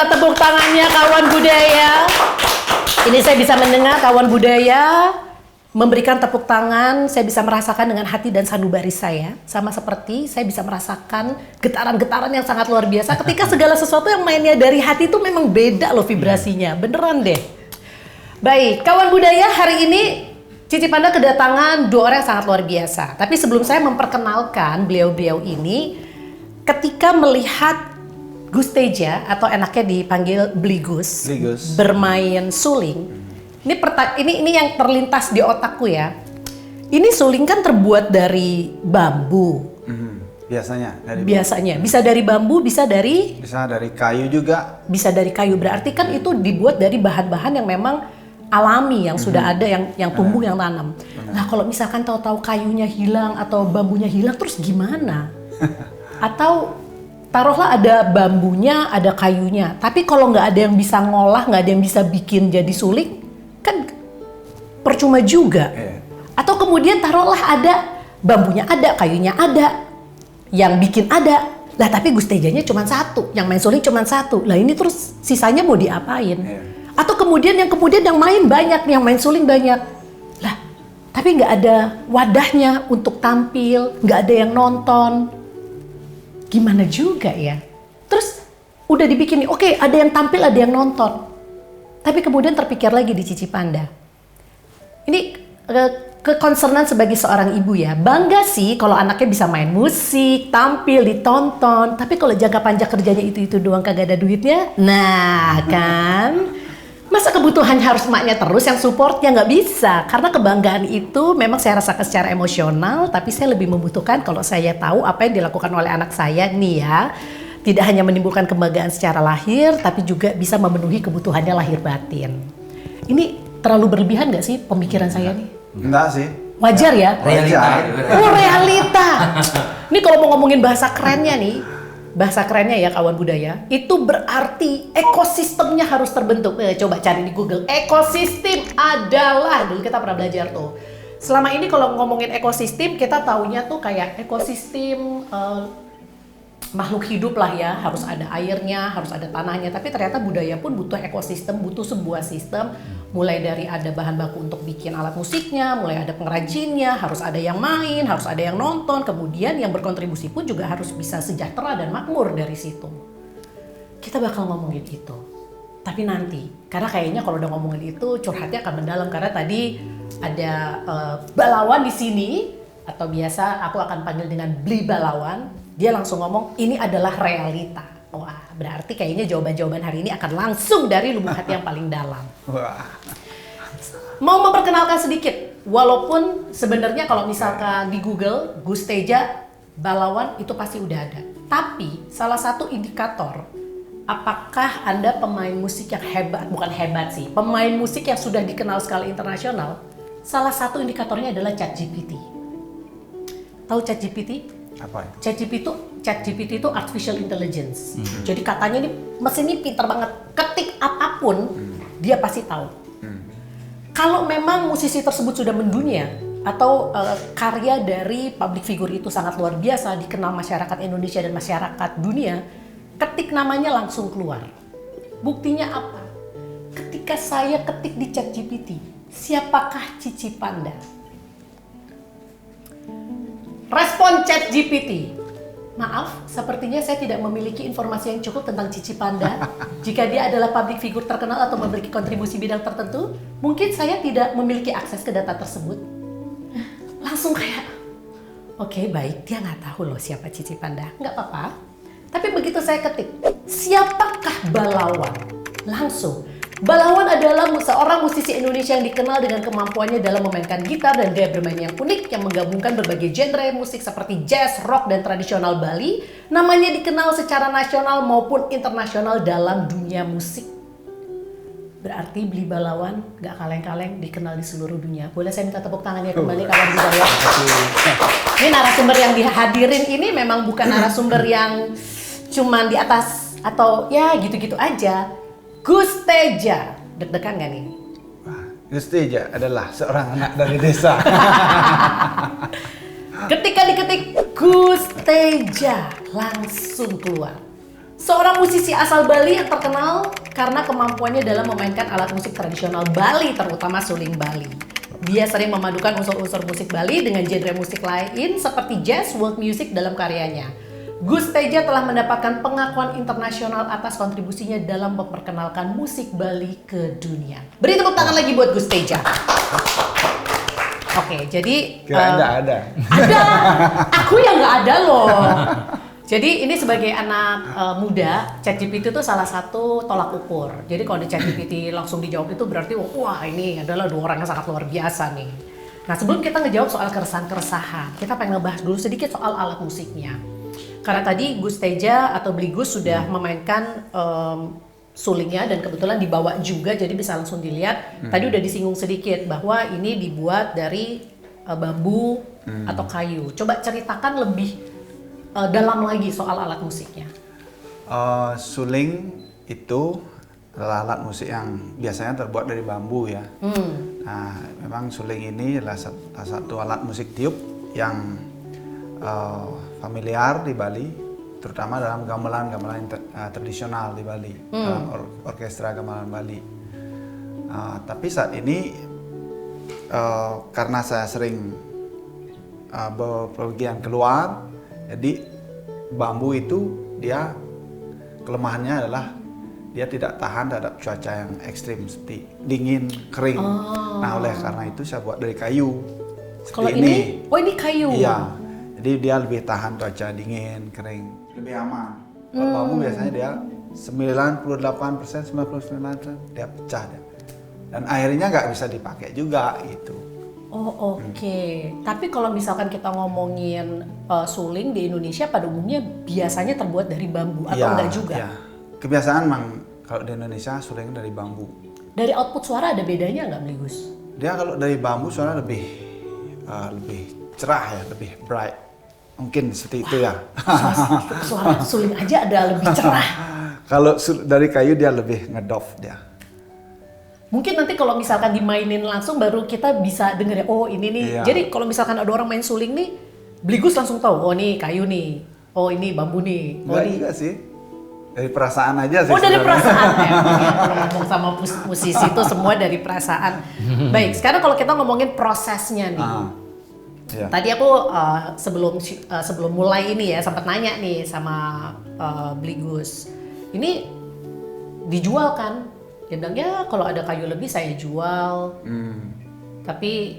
minta tepuk tangannya kawan budaya. Ini saya bisa mendengar kawan budaya memberikan tepuk tangan, saya bisa merasakan dengan hati dan sanubari saya. Sama seperti saya bisa merasakan getaran-getaran yang sangat luar biasa ketika segala sesuatu yang mainnya dari hati itu memang beda loh vibrasinya. Beneran deh. Baik, kawan budaya, hari ini Cici Panda kedatangan dua orang yang sangat luar biasa. Tapi sebelum saya memperkenalkan beliau-beliau ini, ketika melihat Gus Teja atau enaknya dipanggil Bligus bermain suling, ini yang terlintas di otakku ya. Ini suling kan terbuat dari bambu. Biasanya bisa dari bambu, bisa dari kayu juga. Bisa dari kayu, berarti kan itu dibuat dari bahan-bahan yang memang alami, yang sudah ada, yang tumbuh, yang tanam. Nah kalau misalkan tahu-tahu kayunya hilang atau bambunya hilang, terus gimana? Atau taruhlah ada bambunya, ada kayunya, tapi kalau nggak ada yang bisa ngolah, nggak ada yang bisa bikin jadi suling, kan percuma juga. Atau kemudian taruhlah ada bambunya, ada kayunya, ada yang bikin ada. Lah tapi Gus Tejanya cuma satu, yang main suling cuma satu. Lah ini terus sisanya mau diapain? Atau kemudian yang main banyak, yang main suling banyak. Lah tapi nggak ada wadahnya untuk tampil, nggak ada yang nonton. Gimana juga ya? Terus udah dibikin nih, oke, ada yang tampil, ada yang nonton. Tapi kemudian terpikir lagi di Cici Panda. Ini kekonsernan sebagai seorang ibu ya. Bangga sih kalau anaknya bisa main musik, tampil, ditonton. Tapi kalau jangka panjang kerjanya itu doang kagak ada duitnya. Nah kan, masa kebutuhan harus emaknya terus yang supportnya? Nggak bisa. Karena kebanggaan itu memang saya rasakan secara emosional. Tapi saya lebih membutuhkan kalau saya tahu apa yang dilakukan oleh anak saya nih ya. Tidak hanya menimbulkan kebanggaan secara lahir, tapi juga bisa memenuhi kebutuhannya lahir batin. Ini terlalu berlebihan nggak sih pemikiran saya nih? Enggak sih. Wajar ya? Realita. Oh realita. Ini kalau mau ngomongin bahasa kerennya nih, bahasa kerennya ya kawan budaya, itu berarti ekosistemnya harus terbentuk. Coba cari di Google. Ekosistem adalah, dulu kita pernah belajar tuh. Selama ini kalau ngomongin ekosistem, kita taunya tuh kayak ekosistem makhluk hidup lah ya, harus ada airnya, harus ada tanahnya. Tapi ternyata budaya pun butuh ekosistem, butuh sebuah sistem. Mulai dari ada bahan baku untuk bikin alat musiknya, mulai ada pengrajinnya, harus ada yang main, harus ada yang nonton. Kemudian yang berkontribusi pun juga harus bisa sejahtera dan makmur dari situ. Kita bakal ngomongin itu. Tapi nanti, karena kayaknya kalau udah ngomongin itu curhatnya akan mendalam. Karena tadi ada Balawan di sini, atau biasa aku akan panggil dengan Bli Balawan. Dia langsung ngomong, ini adalah realita. Wah, berarti kayaknya jawaban-jawaban hari ini akan langsung dari lubuk hati yang paling dalam. Mau memperkenalkan sedikit, walaupun sebenarnya kalau misalkan di Google, Gus Teja Balawan itu pasti udah ada. Tapi salah satu indikator, apakah Anda pemain musik yang hebat, bukan hebat sih, pemain musik yang sudah dikenal skala internasional, salah satu indikatornya adalah ChatGPT. Tahu ChatGPT? Apa itu? ChatGPT itu artificial intelligence. Jadi katanya nih mesin ini pintar banget. Ketik apapun dia pasti tahu. Kalau memang musisi tersebut sudah mendunia atau karya dari public figure itu sangat luar biasa, dikenal masyarakat Indonesia dan masyarakat dunia, ketik namanya langsung keluar. Buktinya apa? Ketika saya ketik di ChatGPT, siapakah Cici Panda? Respon ChatGPT, maaf, sepertinya saya tidak memiliki informasi yang cukup tentang Cici Panda. Jika dia adalah public figure terkenal atau memiliki kontribusi bidang tertentu, mungkin saya tidak memiliki akses ke data tersebut. Langsung kayak, oke, baik, dia nggak tahu loh siapa Cici Panda. Nggak apa-apa. Tapi begitu saya ketik, siapakah Balawan? Langsung. Balawan adalah seorang musisi Indonesia yang dikenal dengan kemampuannya dalam memainkan gitar dan gaya bermain yang unik yang menggabungkan berbagai genre musik seperti jazz, rock, dan tradisional Bali. Namanya dikenal secara nasional maupun internasional dalam dunia musik. Berarti Bli Balawan gak kaleng-kaleng dikenal di seluruh dunia. Boleh saya minta tepuk tangannya kembali kawan budaya? Ini narasumber yang dihadirin ini memang bukan narasumber yang cuman di atas atau ya gitu-gitu aja. Gus Teja, deg-degan gak nih? Gus Teja adalah seorang anak dari desa. Ketika diketik Gus Teja, langsung keluar. Seorang musisi asal Bali yang terkenal karena kemampuannya dalam memainkan alat musik tradisional Bali, terutama suling Bali. Dia sering memadukan unsur-unsur musik Bali dengan genre musik lain seperti jazz, world music dalam karyanya. Gus Teja telah mendapatkan pengakuan internasional atas kontribusinya dalam memperkenalkan musik Bali ke dunia. Beri tepuk tangan lagi buat Gus Teja. Oke, jadi Kira ada. ada, aku yang nggak ada loh. Jadi ini sebagai anak muda, ChatGPT itu salah satu tolak ukur. Jadi kalau di ChatGPT langsung dijawab itu berarti wah ini adalah dua orang yang sangat luar biasa nih. Nah sebelum kita ngejawab soal keresahan-keresahan, kita pengen ngebahas dulu sedikit soal alat musiknya. Karena tadi Gus Teja atau Bligus sudah memainkan sulingnya dan kebetulan dibawa juga, jadi bisa langsung dilihat. Tadi udah disinggung sedikit bahwa ini dibuat dari bambu atau kayu. Coba ceritakan lebih dalam lagi soal alat musiknya. Suling itu adalah alat musik yang biasanya terbuat dari bambu ya. Nah, memang suling ini adalah salah satu alat musik tiup yang familiar di Bali, terutama dalam gamelan-gamelan tradisional di Bali, dalam orkestra gamelan Bali. Tapi saat ini karena saya sering bepergian keluar, jadi bambu itu dia kelemahannya adalah dia tidak tahan terhadap cuaca yang ekstrim seperti dingin, kering. Nah oleh karena itu saya buat dari kayu. Kalau ini, ini kayu. Iya, jadi dia lebih tahan cuaca dingin, kering, lebih aman. Kalau bambu biasanya dia 98%, 99% dia pecah dia. Dan akhirnya nggak bisa dipakai juga gitu. Oh oke. Tapi kalau misalkan kita ngomongin suling di Indonesia pada umumnya biasanya terbuat dari bambu atau enggak juga? Ya. Kebiasaan memang kalau di Indonesia suling dari bambu. Dari output suara ada bedanya nggak, Bligus? Dia kalau dari bambu suara lebih cerah ya, lebih bright. Mungkin seperti itu ya. Suara suling aja ada lebih cerah. Kalau dari kayu dia lebih ngedof dia. Mungkin nanti kalau misalkan dimainin langsung baru kita bisa denger ya, oh ini nih. Iya. Jadi kalau misalkan ada orang main suling nih, Bligus langsung tahu, oh ini kayu nih, oh ini bambu nih. Oh Enggak ini juga sih. Dari perasaan aja sih. Oh dari sebenarnya. perasaan ya. Kalau ngomong sama musisi itu semua dari perasaan. Baik, sekarang kalau kita ngomongin prosesnya nih. Iya. Tadi aku sebelum mulai ini ya sempat nanya nih sama Bligus. Ini dijual kan? Dia bilang ya kalau ada kayu lebih saya jual. Tapi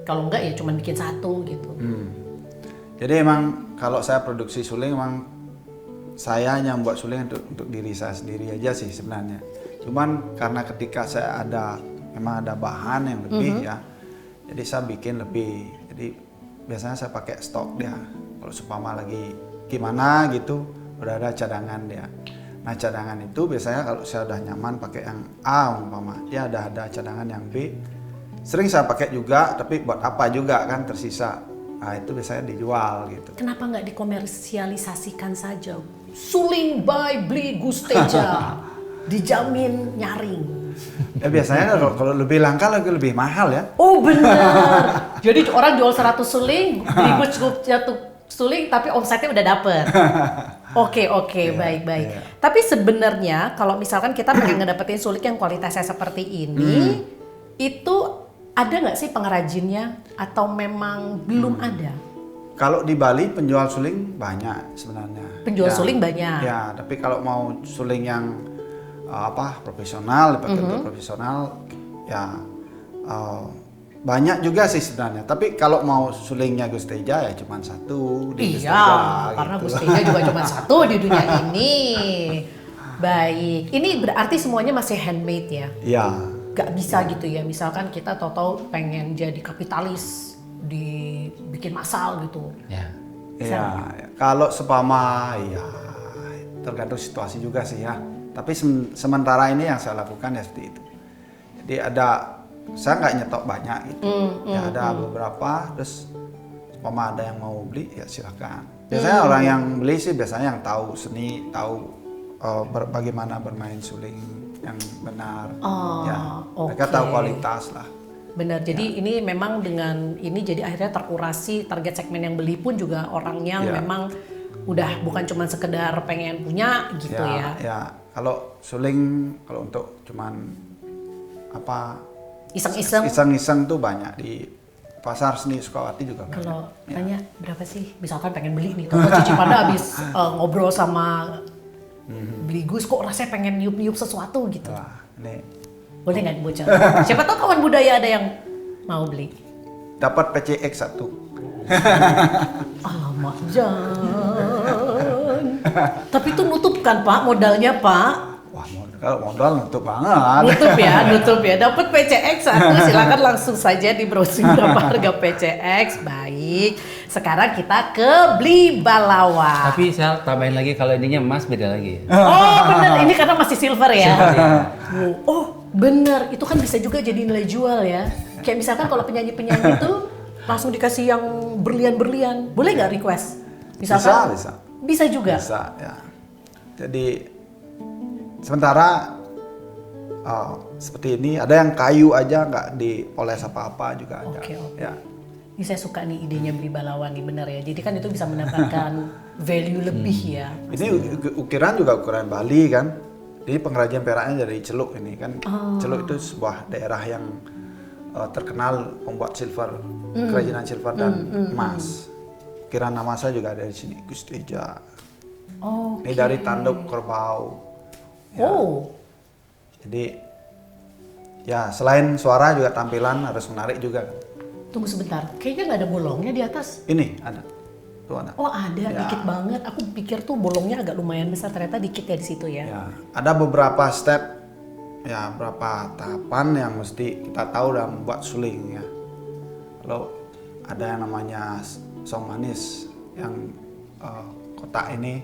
kalau enggak ya cuma bikin satu gitu. Jadi emang kalau saya produksi suling emang saya hanya membuat suling untuk diri saya sendiri aja sih sebenarnya. Cuman karena ketika saya memang ada bahan yang lebih ya, jadi saya bikin lebih. Jadi biasanya saya pakai stok dia. Kalau supama lagi gimana gitu, udah ada cadangan dia. Nah cadangan itu biasanya kalau saya udah nyaman pakai yang A umpama, dia ada cadangan yang B. Sering saya pakai juga, tapi buat apa juga kan tersisa. Nah itu biasanya dijual gitu. Kenapa nggak dikomersialisasikan saja? Suling by Bligus Teja, dijamin nyaring. Ya biasanya kalau lebih langka lagi lebih mahal ya. Oh benar. Jadi orang jual 100 suling, Bligus jatuh suling, tapi omsetnya udah dapet. Oke, baik. Yeah. Tapi sebenarnya kalau misalkan kita pengen ngedapetin suling yang kualitasnya seperti ini, itu ada nggak sih pengrajinnya atau memang belum ada? Kalau di Bali penjual suling banyak sebenarnya. Penjual suling banyak. Ya, tapi kalau mau suling yang profesional, dipakai untuk profesional, ya banyak juga sih sebenarnya. Tapi kalau mau sulingnya Gus Teja ya cuma satu di Gus Teja. Iya, karena gitu. Gus Teja juga cuma satu di dunia ini. Baik, ini berarti semuanya masih handmade ya? Iya. Gak bisa gitu ya, misalkan kita tahu-tahu pengen jadi kapitalis, dibikin massal gitu. Ya, kalau sepama ya tergantung situasi juga sih ya. Tapi sementara ini yang saya lakukan ya seperti itu. Jadi saya nggak nyetok banyak gitu. Ada beberapa, terus sepama ada yang mau beli ya silakan. Biasanya orang yang beli sih biasanya yang tahu seni, tahu bagaimana bermain suling yang benar. Mereka tahu kualitas lah. Benar, jadi ini memang dengan ini jadi akhirnya terkurasi target segmen yang beli pun juga orang yang memang udah bukan cuma sekedar pengen punya gitu ya. Ya, kalau suling kalau untuk cuman apa iseng-iseng tuh banyak di pasar seni Sukawati juga banyak. Kalau tanya berapa sih? Misalkan pengen beli nih, kalau Cici Panda habis ngobrol sama beli Gus kok rasanya pengen niup-niup sesuatu gitu. Wah, ini Boleh nggak dibocor? Siapa tahu kawan budaya ada yang mau beli. dapat PCX 1. Alamak, jangan. Tapi itu nutup kan Pak modalnya Pak? Wah, kalau modal nutup banget. Nutup ya. Dapat PCX 1, silakan langsung saja di browsing berapa harga PCX. Baik. Sekarang kita ke Beli Balawa. Tapi saya tambahin lagi kalau ininya emas beda lagi. Oh benar, ini karena masih silver ya. Silver, ya. Oh benar, itu kan bisa juga jadi nilai jual ya. Kayak misalkan kalau penyanyi-penyanyi tuh langsung dikasih yang berlian-berlian. Boleh nggak request? Misalkan, bisa juga. Bisa ya. Jadi sementara seperti ini ada yang kayu aja nggak dioles apa-apa juga ada. Oke. Ya. Ini saya suka nih idenya Beli Balawan nih bener ya. Jadi kan itu bisa mendapatkan value lebih ya. Ini ukiran juga ukiran Bali kan. Jadi pengrajin peraknya dari Celuk ini kan. Celuk itu sebuah daerah yang terkenal membuat silver, kerajinan silver dan emas. Ukiran nama saya juga dari sini, Gusteja. Oh. Ini dari tanduk kerbau. Ya. Oh. Jadi ya selain suara juga tampilan harus menarik juga. Tunggu sebentar, kayaknya nggak ada bolongnya di atas. Ini ada, tuh ada. Oh ada, Ya. dikit banget. Aku pikir tuh bolongnya agak lumayan besar, ternyata dikit ya di situ ya. Ya, ada beberapa step, ya beberapa tahapan yang mesti kita tahu dalam membuat suling ya. Kalau ada yang namanya song manis, yang kotak ini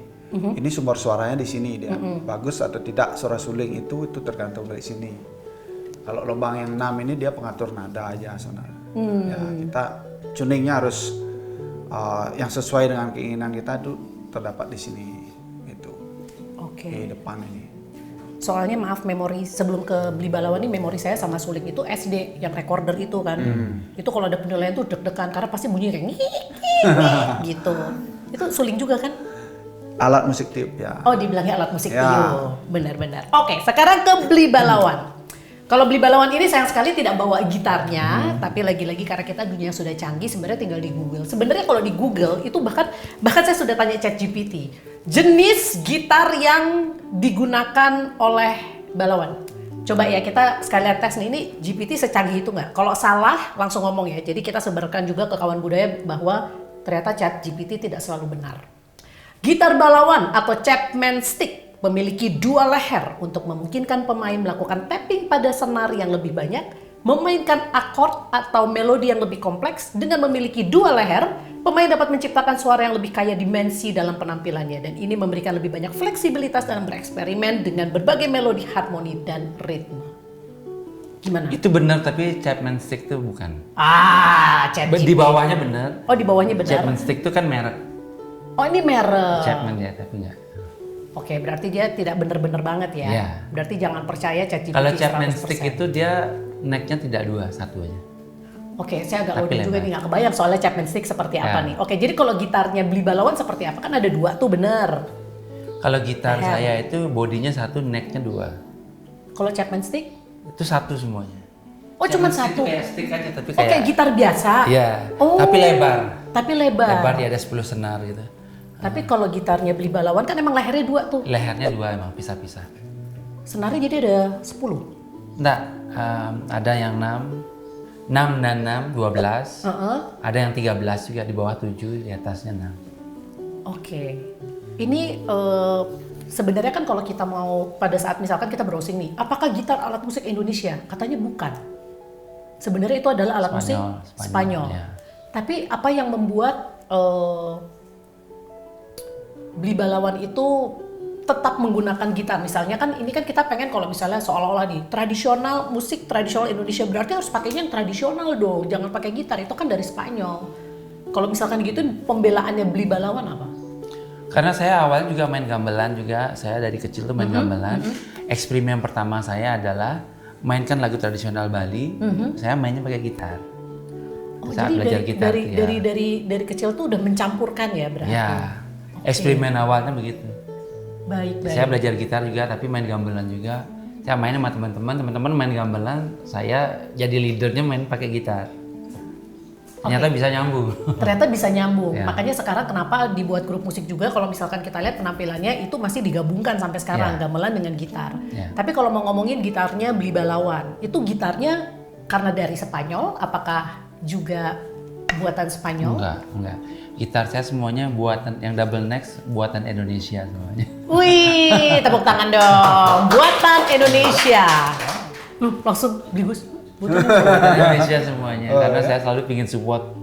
sumber suaranya di sini dia. Bagus atau tidak suara suling itu tergantung dari sini. Kalau lubang yang 6 ini dia pengatur nada aja sebenarnya. Ya, kita tuningnya harus yang sesuai dengan keinginan kita itu terdapat di sini itu. Oke. Di depan ini. Soalnya maaf memori sebelum ke Beli Balawan ini memori saya sama suling itu SD yang recorder itu kan. Itu kalau ada penilaian tuh deg-degan karena pasti bunyi kayak gitu. Itu suling juga kan? Alat musik tiup ya. Oh dibilangnya alat musik Ya. tiup. Benar-benar. Oke, sekarang ke Beli Balawan. Kalau Beli Balawan ini sayang sekali tidak bawa gitarnya, tapi lagi-lagi karena kita dunia sudah canggih, sebenarnya tinggal di Google. Sebenarnya kalau di Google itu bahkan saya sudah tanya ChatGPT, jenis gitar yang digunakan oleh Balawan. Coba ya kita sekalian tes nih, ini GPT secanggih itu nggak? Kalau salah langsung ngomong ya. Jadi kita sebarkan juga ke kawan budaya bahwa ternyata ChatGPT tidak selalu benar. Gitar Balawan atau Chapman Stick memiliki dua leher untuk memungkinkan pemain melakukan tapping pada senar yang lebih banyak, memainkan akord atau melodi yang lebih kompleks. Dengan memiliki dua leher, pemain dapat menciptakan suara yang lebih kaya dimensi dalam penampilannya, dan ini memberikan lebih banyak fleksibilitas dalam bereksperimen dengan berbagai melodi, harmoni, dan ritme. Gimana? Itu benar, tapi Chapman Stick itu bukan. ChatGPT. Di bawahnya benar. Oh, di bawahnya benar. Chapman Stick itu kan merek. Oh, ini merek. Chapman ya, tapi enggak. Oke, berarti dia tidak bener-bener banget ya. Iya. Berarti jangan percaya ChatGPT. Kalau Chapman 100%. Stick itu dia necknya tidak dua, satu aja. Oke, saya agak Tapi loading juga lebar. nih, nggak kebayang soalnya Chapman Stick seperti apa Ya. nih. Oke, jadi kalau gitarnya Beli Balawan seperti apa? Kan ada dua tuh, bener. Kalau gitar Leher. saya itu bodinya satu, necknya dua. Kalau Chapman Stick? Itu satu semuanya. Oh, cuma Chapman Stick satu. itu kayak stick aja, tapi Oh, kayak gitar biasa? Iya, Oh, tapi lebar. Tapi lebar. Lebar dia ada 10 senar gitu. Tapi kalau gitarnya Beli Balawan kan emang lehernya dua tuh. Lehernya dua emang pisah-pisah. Senarnya jadi ada 10. Enggak, ada yang 6 dan 6, 12. Ada yang 13 juga, di bawah 7, di atasnya 6. Oke. Ini sebenarnya kan kalau kita mau pada saat misalkan kita browsing nih, apakah gitar alat musik Indonesia? Katanya bukan. Sebenarnya itu adalah alat musik Spanyol. Ya. Tapi apa yang membuat Beli Balawan itu tetap menggunakan gitar? Misalnya kan ini kan kita pengen kalau misalnya seolah-olah nih tradisional, musik tradisional Indonesia berarti harus pakainya yang tradisional dong, jangan pakai gitar, itu kan dari Spanyol. Kalau misalkan gitu pembelaannya Beli Balawan apa? Karena saya awalnya juga main gamelan juga, saya dari kecil tuh main gamelan. Eksperimen pertama saya adalah mainkan lagu tradisional Bali, saya mainnya pakai gitar. Oh, Saat jadi belajar gitar, ya. dari kecil tuh udah mencampurkan ya berarti? Ya, Eksperimen awalnya begitu. Baik. Saya belajar gitar juga, tapi main gamelan juga. Saya main sama teman-teman main gamelan, saya jadi leadernya main pakai gitar. Ternyata bisa nyambung. Ternyata bisa nyambung. Ya. Makanya sekarang kenapa dibuat grup musik juga, kalau misalkan kita lihat penampilannya itu masih digabungkan sampai sekarang, Ya. gamelan dengan gitar. Ya. Tapi kalau mau ngomongin gitarnya Beli Balawan, itu gitarnya karena dari Spanyol, apakah juga buatan Spanyol? Enggak. Gitar saya semuanya buatan yang double neck, buatan Indonesia semuanya. Wih, tepuk tangan dong. Buatan Indonesia. Lu langsung beli Gus. Buatan Indonesia semuanya, karena saya selalu ingin support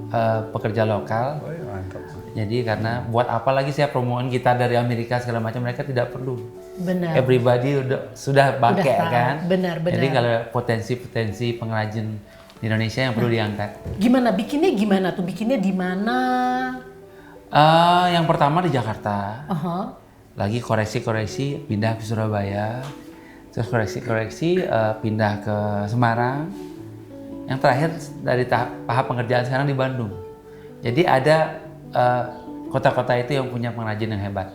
pekerja lokal. Oh, iya, mantap. Jadi karena buat apa lagi saya promoin gitar dari Amerika segala macam, mereka tidak perlu. Benar. Everybody sudah pakai tahu. kan. Benar. Jadi kalau potensi pengrajin di Indonesia yang perlu diangkat. Gimana bikinnya, gimana tuh bikinnya di mana? Yang pertama di Jakarta. Aha. Lagi koreksi pindah ke Surabaya, terus koreksi pindah ke Semarang, yang terakhir dari tahap pengerjaan sekarang di Bandung. Jadi ada kota-kota itu yang punya pengrajin yang hebat.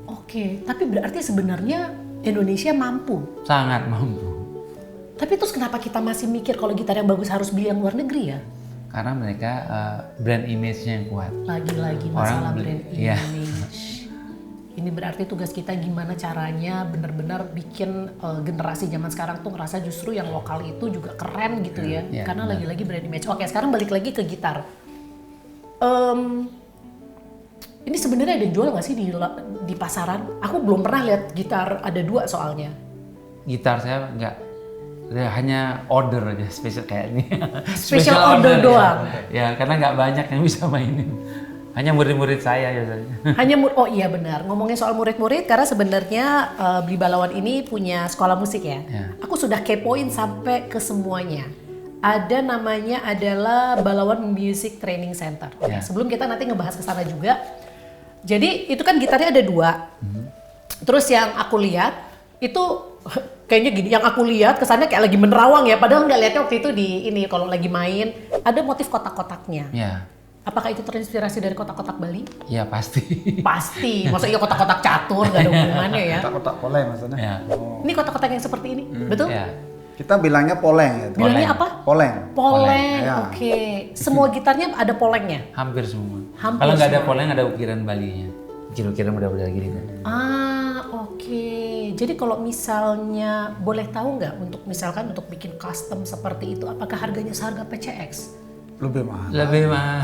Oke, tapi berarti sebenarnya Indonesia mampu. Sangat mampu. Tapi terus kenapa kita masih mikir kalau gitar yang bagus harus beli yang luar negeri ya? Karena mereka brand image-nya yang kuat. Lagi-lagi masalah Orang beli, brand iya. image. Ini berarti tugas kita gimana caranya benar-benar bikin generasi zaman sekarang tuh ngerasa justru yang lokal itu juga keren gitu ya. Iya, Karena benar. lagi-lagi brand image. Oke, sekarang balik lagi ke gitar. Ini sebenarnya ada jual nggak sih di pasaran? Aku belum pernah lihat gitar ada 2 soalnya. Gitar saya enggak, hanya order aja, spesial kayak ini. Special order doang. Ya, karena nggak banyak yang bisa mainin. Hanya murid-murid saya biasanya. Hanya oh iya benar, ngomongin soal murid-murid, karena sebenarnya Beli Balawan ini punya sekolah musik ya. Ya. Aku sudah kepoin sampai ke semuanya. Ada namanya adalah Balawan Music Training Center. Ya. Sebelum kita nanti ngebahas ke sana juga. Jadi itu kan gitarnya ada 2. Terus yang aku lihat itu kayaknya gini, yang aku lihat kesannya kayak lagi menerawang ya, padahal nggak lihatnya waktu itu di ini kalau lagi main ada motif kotak-kotaknya. Ya, Apakah itu terinspirasi dari kotak-kotak Bali? ya pasti. Pasti, masa iya kotak-kotak catur nggak ada hubungannya ya. Kotak-kotak poleng maksudnya. Ya. Oh. Ini kotak-kotak yang seperti ini, betul? Ya. Kita bilangnya poleng ya. Bilangnya apa? Poleng. Poleng, Ya. oke. Semua gitarnya ada polengnya? Hampir semua. Hampir Kalau nggak ada semua. poleng ada ukiran Balinya. Ukiran mudah-mudah gini. Oke. Jadi kalau misalnya boleh tahu nggak untuk misalkan untuk bikin custom seperti itu, apakah harganya seharga PCX? Lebih mahal. Lebih mah.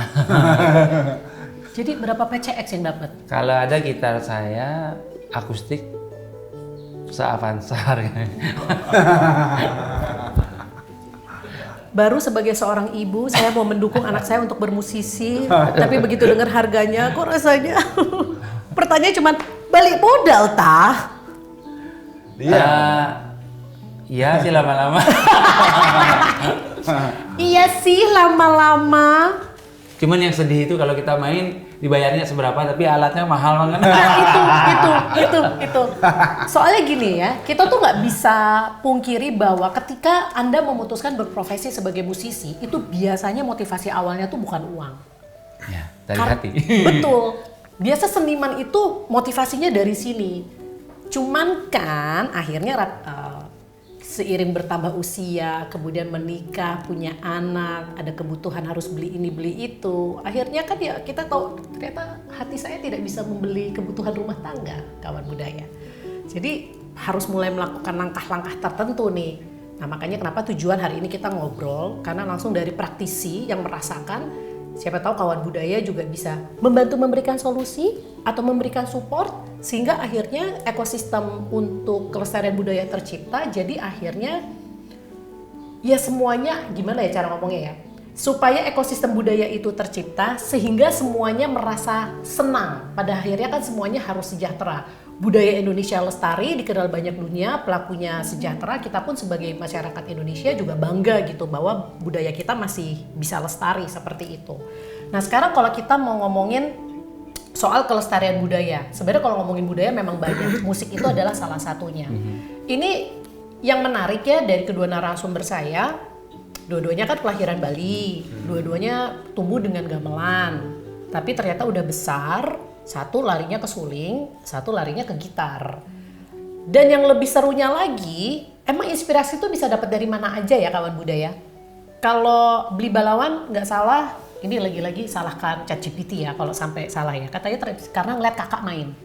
Jadi berapa PCX yang dapat? Kalau ada gitar saya akustik se-Avanza harganya. Baru sebagai seorang ibu, saya mau mendukung anak saya untuk bermusisi, tapi begitu dengar harganya, kok rasanya pertanyaan cuman balik modal tah? Iya. Iya sih lama-lama. Iya sih lama-lama. Cuman yang sedih itu kalau kita main dibayarnya seberapa tapi alatnya mahal banget. Itu. Soalnya gini ya, kita tuh nggak bisa pungkiri bahwa ketika Anda memutuskan berprofesi sebagai musisi, itu biasanya motivasi awalnya tuh bukan uang. Ya, dari Kar- hati. Betul. Biasa seniman itu motivasinya dari sini. Cuman kan akhirnya seiring bertambah usia, kemudian menikah, punya anak, ada kebutuhan harus beli ini beli itu. Akhirnya kan ya kita tahu ternyata hati saya tidak bisa membeli kebutuhan rumah tangga, kawan budaya. Jadi harus mulai melakukan langkah-langkah tertentu nih. Nah makanya kenapa tujuan hari ini kita ngobrol, karena langsung dari praktisi yang merasakan. Siapa tahu kawan budaya juga bisa membantu memberikan solusi atau memberikan support sehingga akhirnya ekosistem untuk kelestarian budaya tercipta. Jadi akhirnya ya semuanya gimana ya cara ngomongnya ya, supaya ekosistem budaya itu tercipta sehingga semuanya merasa senang. Pada akhirnya kan semuanya harus sejahtera. Budaya Indonesia lestari, dikenal banyak dunia, pelakunya sejahtera, kita pun sebagai masyarakat Indonesia juga bangga gitu bahwa budaya kita masih bisa lestari seperti itu. Nah sekarang kalau kita mau ngomongin soal kelestarian budaya, sebenarnya kalau ngomongin budaya memang banyak, musik itu adalah salah satunya. Ini yang menarik ya dari kedua narasumber saya, dua-duanya kan kelahiran Bali, dua-duanya tumbuh dengan gamelan, tapi ternyata udah besar, Satu larinya ke suling, satu larinya ke gitar. Dan yang lebih serunya lagi, emang inspirasi itu bisa dapat dari mana aja ya kawan budaya? Kalau Beli Balawan nggak salah, ini lagi-lagi salahkan ChatGPT ya kalau sampai salah ya. Katanya karena ngeliat kakak main.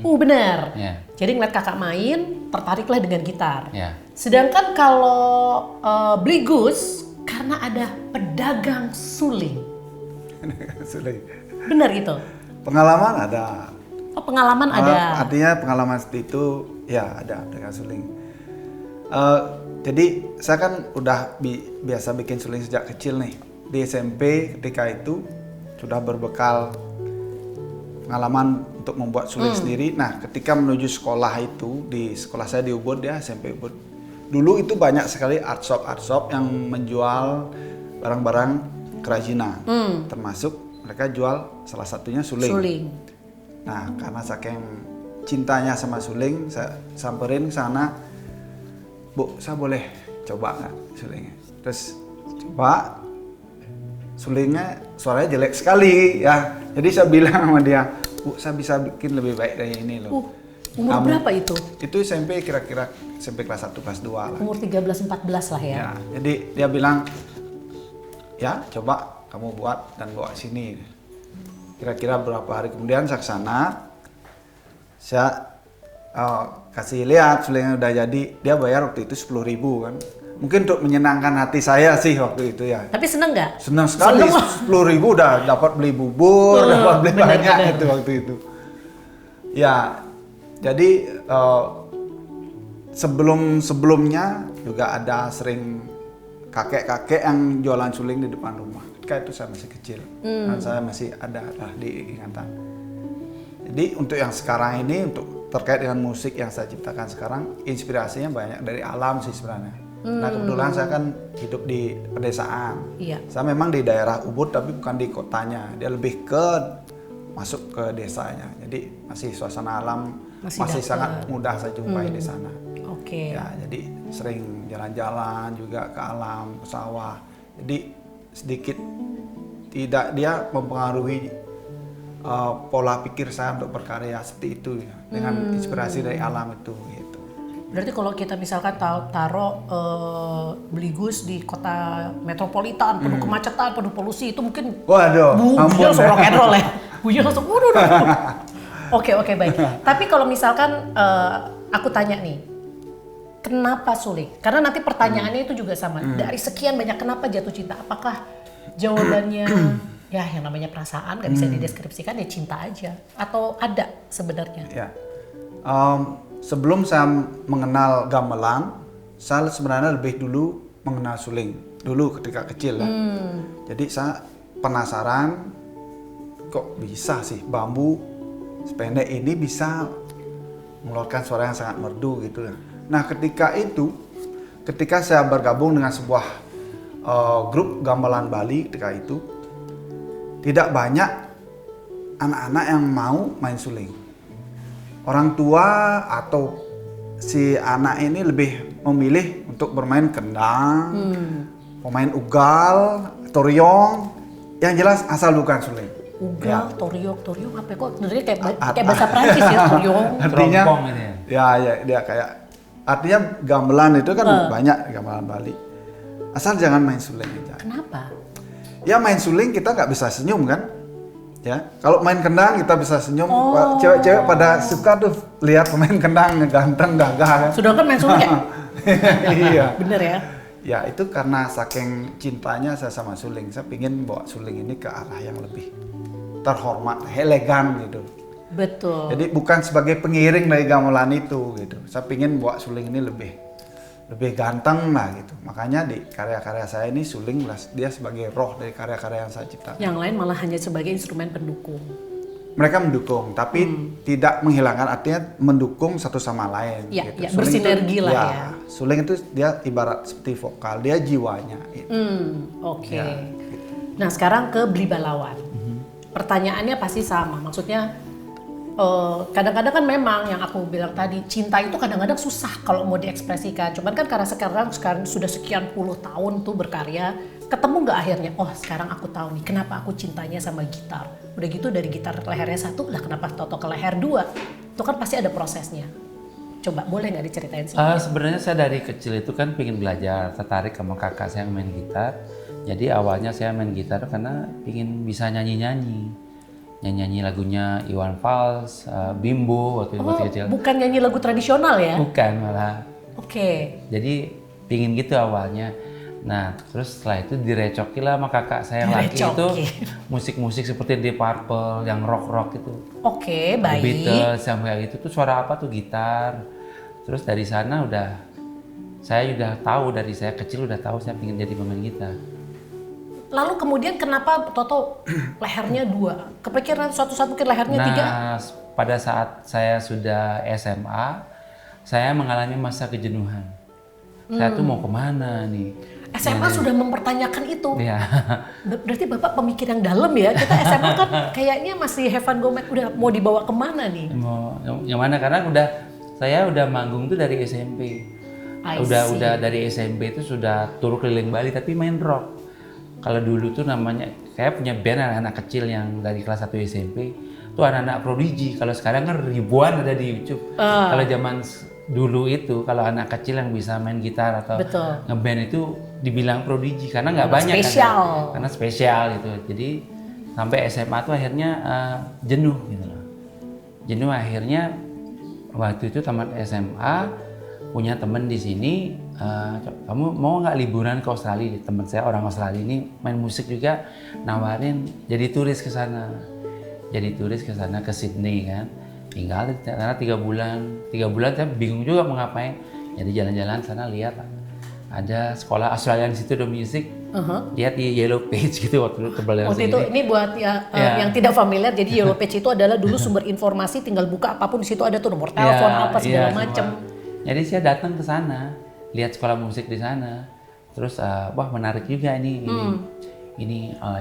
Benar. Yeah. Jadi ngeliat kakak main, tertariklah dengan gitar. Yeah. Sedangkan kalau Beli Gus, karena ada pedagang suling. Suling. Benar gitu? Pengalaman ada. Oh, pengalaman ada. Artinya pengalaman seperti itu ya ada dengan suling. Jadi saya kan udah biasa bikin suling sejak kecil nih. Di SMP ketika itu sudah berbekal pengalaman untuk membuat suling sendiri. Nah, ketika menuju sekolah itu, di sekolah saya di Ubud ya, SMP Ubud. Dulu itu banyak sekali art shop yang menjual barang-barang kerajinan. Termasuk mereka jual salah satunya suling. Nah, karena saking cintanya sama suling, saya samperin ke sana. Bu, saya boleh coba nggak sulingnya? Terus coba, sulingnya suaranya jelek sekali ya. Jadi saya bilang sama dia, Bu, saya bisa bikin lebih baik dari ini loh. Umur berapa itu? Itu SMP kira-kira SMP kelas 1, kelas 2 lah. Umur 13-14 lah ya. Ya, jadi dia bilang, ya coba kamu buat dan bawa sini. Kira-kira berapa hari kemudian saya kesana, saya kasih lihat sulingnya udah jadi. Dia bayar waktu itu 10.000 kan. Mungkin untuk menyenangkan hati saya sih waktu itu ya. Tapi seneng nggak? Senang sekali, 10.000 udah dapat beli bubur, dapat beli banyak itu waktu itu. Ya, jadi sebelumnya juga ada sering kakek-kakek yang jualan suling di depan rumah. Ketika itu saya masih kecil dan saya masih ada lah di ingatan. Jadi untuk yang sekarang ini, untuk terkait dengan musik yang saya ciptakan sekarang, inspirasinya banyak dari alam sih sebenarnya. Nah kebetulan saya kan hidup di pedesaan. Iya. Saya memang di daerah Ubud tapi bukan di kotanya. Dia lebih ke masuk ke desanya. Jadi masih suasana alam masih sangat mudah saya jumpai di sana. Oke. Ya, jadi sering jalan-jalan juga ke alam, ke sawah. Jadi sedikit tidak dia mempengaruhi pola pikir saya untuk berkarya seperti itu ya, dengan inspirasi dari alam itu gitu. Berarti kalau kita misalkan taruh Beli Gus di kota metropolitan, penuh kemacetan, penuh polusi, itu mungkin Waduh, bunyinya langsung rock and roll ya. Bunyinya langsung waduh. Oke, baik. Tapi kalau misalkan aku tanya nih, kenapa suling? Karena nanti pertanyaannya itu juga sama. Dari sekian banyak kenapa jatuh cinta? Apakah jawabannya ya yang namanya perasaan gak bisa dideskripsikan, ya cinta aja? Atau ada sebenarnya? Ya. Sebelum saya mengenal gamelan, saya sebenarnya lebih dulu mengenal suling. Dulu ketika kecil lah. Jadi saya penasaran, kok bisa sih bambu sependek ini bisa mengeluarkan suara yang sangat merdu gitu ya. Nah ketika saya bergabung dengan sebuah grup gamelan Bali ketika itu, tidak banyak anak-anak yang mau main suling. Orang tua atau si anak ini lebih memilih untuk bermain kendang, pemain ugal, toriong, yang jelas asal bukan suling. Ugal, toriong apa ya? Kok sebenarnya kayak bahasa Prancis ya, toriong. Artinya, Terompong ini ya dia kayak, artinya gamelan itu kan banyak gamelan Bali. Asal jangan main suling aja. Kenapa? Ya main suling kita nggak bisa senyum kan? Ya, kalau main kendang kita bisa senyum. Cewek-cewek pada suka tuh lihat pemain kendang ganteng, gagah kan. Sedangkan main suling ya? Iya. Bener ya? Ya itu karena saking cintanya saya sama suling, saya pingin bawa suling ini ke arah yang lebih terhormat, elegan gitu. Betul. Jadi bukan sebagai pengiring dari gamelan itu gitu. Saya pingin bawa suling ini lebih ganteng lah gitu. Makanya di karya-karya saya ini suling dia sebagai roh dari karya-karya yang saya ciptakan. Yang lain malah hanya sebagai instrumen pendukung. Mereka mendukung, tapi tidak menghilangkan, artinya mendukung satu sama lain. Ya, gitu. ya bersinergi lah ya. Suling itu dia ibarat seperti vokal, dia jiwanya. Gitu. Oke. Ya, gitu. Nah sekarang ke Beli Balawan. Pertanyaannya pasti sama, maksudnya kadang-kadang kan memang yang aku bilang tadi, cinta itu kadang-kadang susah kalau mau diekspresikan. Cuman kan karena sekarang sudah sekian puluh tahun tuh berkarya, ketemu nggak akhirnya? Oh sekarang aku tahu nih kenapa aku cintanya sama gitar. Udah gitu dari gitar lehernya 1, lah kenapa toto ke leher 2? Itu kan pasti ada prosesnya. Coba boleh nggak diceritain sih? Sebenarnya saya dari kecil itu kan pengen belajar, tertarik sama kakak saya yang main gitar. Jadi awalnya saya main gitar karena pengen bisa nyanyi-nyanyi lagunya Iwan Fals, Bimbo waktu kecil. Bukan nyanyi lagu tradisional ya? Bukan malah. Oke. Jadi pingin gitu awalnya. Nah terus setelah itu direcoki lah sama kakak saya yang laki itu musik-musik seperti Deep Purple, yang rock-rock itu. Oke, baik. The Beatles yang kayak gitu tuh suara apa tuh gitar. Terus dari sana saya udah tahu, dari saya kecil udah tahu saya ingin jadi pemain gitar. Lalu kemudian kenapa Toto lehernya 2? Kepikiran suatu saat mungkin lehernya 3? Nah, pada saat saya sudah SMA, saya mengalami masa kejenuhan. Saya tuh mau kemana nih? SMA sudah mempertanyakan itu. Iya. Berarti Bapak pemikir yang dalam ya. Kita SMA kan kayaknya masih have fun go mad. Udah mau dibawa kemana nih? Mau yang mana? Karena saya udah manggung tuh dari SMP. Udah dari SMP itu sudah tur keliling Bali tapi main rock. Kalau dulu tuh namanya, saya punya band anak-anak kecil yang dari kelas 1 SMP. Tuh anak-anak Prodigy. Kalau sekarang kan ribuan ada di YouTube. Kalau zaman dulu itu, kalau anak kecil yang bisa main gitar atau ngeband itu dibilang Prodigy karena nggak banyak spesial. Karena spesial itu. Jadi sampai SMA tuh akhirnya jenuh gitu loh. Jenuh akhirnya waktu itu tamat SMA punya temen di sini, kamu mau nggak liburan ke Australia? Temen saya orang Australia ini main musik juga, nawarin jadi turis ke sana. Jadi turis ke sana ke Sydney kan. Tinggal di sana 3 bulan. 3 bulan saya bingung juga mau ngapain. Jadi jalan-jalan sana lihat ada sekolah Australian Institute of Music. Lihat di Yellow Page gitu waktu itu tebal waktu itu ini buat yang tidak familiar, jadi Yellow Page itu adalah dulu sumber informasi, tinggal buka apapun di situ ada tuh nomor telepon apa segala macam. Jadi saya datang ke sana, lihat sekolah musik di sana. Terus wah menarik juga ini.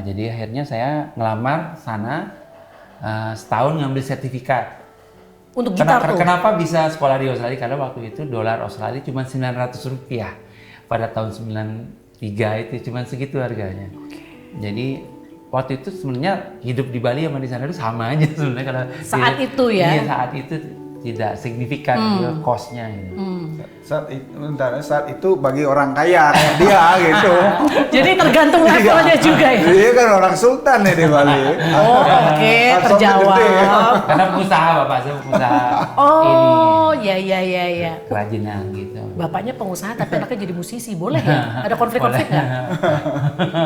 Jadi akhirnya saya ngelamar sana, setahun ngambil sertifikat. Untuk gitar tuh. Kenapa bisa sekolah di Australia? Karena waktu itu dolar Australia cuma Rp900 pada tahun 93 itu cuma segitu harganya. Jadi waktu itu sebenarnya hidup di Bali sama di sana itu sama aja sebenarnya kalau saat itu ya. Iya, saat itu tidak signifikan cost-nya gitu. Saat itu bagi orang kaya kayak dia gitu. Jadi tergantung levelnya juga ya. Dia kan orang sultan ya di Bali. Oke, terjawab. Karena pengusaha bapak saya pengusaha. Ya. Kerajinan gitu. Bapaknya pengusaha tapi anaknya jadi musisi, boleh ya? Ada konflik-konflik nggak?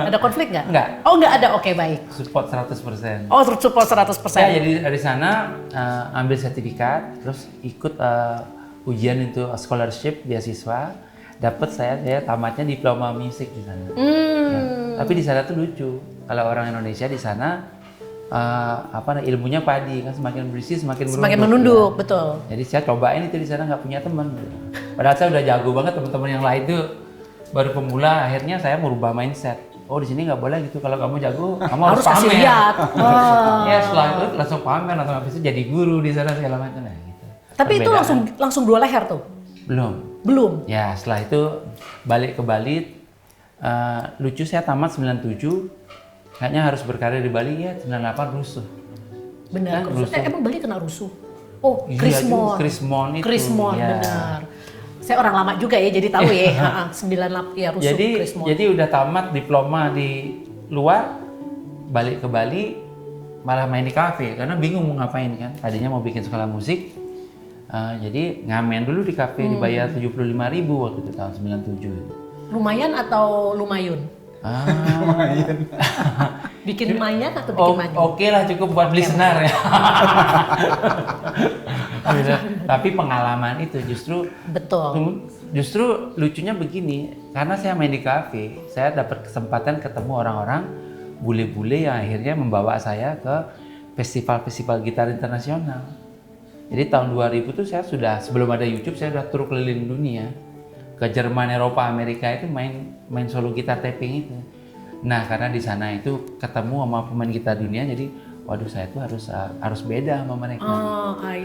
Ada konflik nggak? Nggak. Oh nggak ada, oke baik. Support 100%. Oh support 100%. Ya, jadi dari sana ambil sertifikat, terus ikut ujian itu scholarship beasiswa, dapat saya tamatnya diploma musik di sana. Ya. Tapi di sana tuh lucu, kalau orang Indonesia di sana ilmunya padi kan semakin berisi semakin menunduk, ya. Betul. Jadi saya cobain itu di sana nggak punya teman. Padahal saya udah jago banget, teman-teman yang lain tuh baru pemula. Akhirnya saya merubah mindset. Oh di sini nggak boleh gitu, kalau kamu jago kamu harus kasih pamer. lihat. Ya setelah itu langsung pamer, langsung habis itu jadi guru di sana segala macam lah gitu. Tapi itu langsung 2 leher tuh? Belum. Ya setelah itu balik ke Bali, lucu saya tamat 97, kayaknya harus berkarir di Bali ya 98 rusuh. Benar. Kan, rusuh. Emang Bali kena rusuh? Oh, Chris Mon itu. Ya. Benar. Saya orang lama juga ya, jadi tahu ya. 98 ya rusuh Chris Mon. Jadi udah tamat diploma di luar, balik ke Bali malah main di kafe karena bingung mau ngapain kan. Tadinya mau bikin sekolah musik. Jadi ngamen dulu di kafe dibayar 75.000 waktu itu tahun 97. Lumayan atau lumayun? Lumayan. Bikin lumayan atau bikin maju? Oke lah, cukup buat beli senar ya. Tapi pengalaman itu justru justru lucunya begini, karena saya main di kafe, saya dapat kesempatan ketemu orang-orang bule-bule yang akhirnya membawa saya ke festival-festival gitar internasional. Jadi tahun 2000 tuh saya sudah, sebelum ada YouTube, saya sudah tur keliling dunia. Ke Jerman, Eropa, Amerika itu main solo gitar tapping itu. Nah karena di sana itu ketemu sama pemain gitar dunia, jadi waduh saya tuh harus beda sama mereka.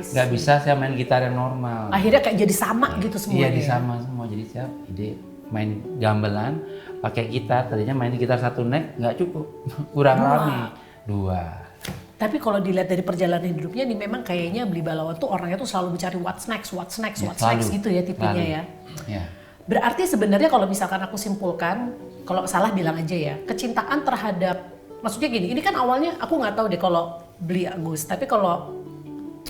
Gak bisa saya main gitar yang normal. Akhirnya kayak jadi sama gitu semua. Iya, sama semua. Jadi saya ide main gamelan pakai gitar, tadinya main gitar 1 neck nggak cukup, kurang rame. 2. Tapi kalau dilihat dari perjalanan hidupnya nih memang kayaknya Beli Balawan tuh orangnya tuh selalu mencari what's next gitu ya tipenya ya. Ya. Berarti sebenarnya kalau misalkan aku simpulkan, kalau salah bilang aja ya, kecintaan terhadap, maksudnya gini, ini kan awalnya aku nggak tahu deh kalau Beli Agus, tapi kalau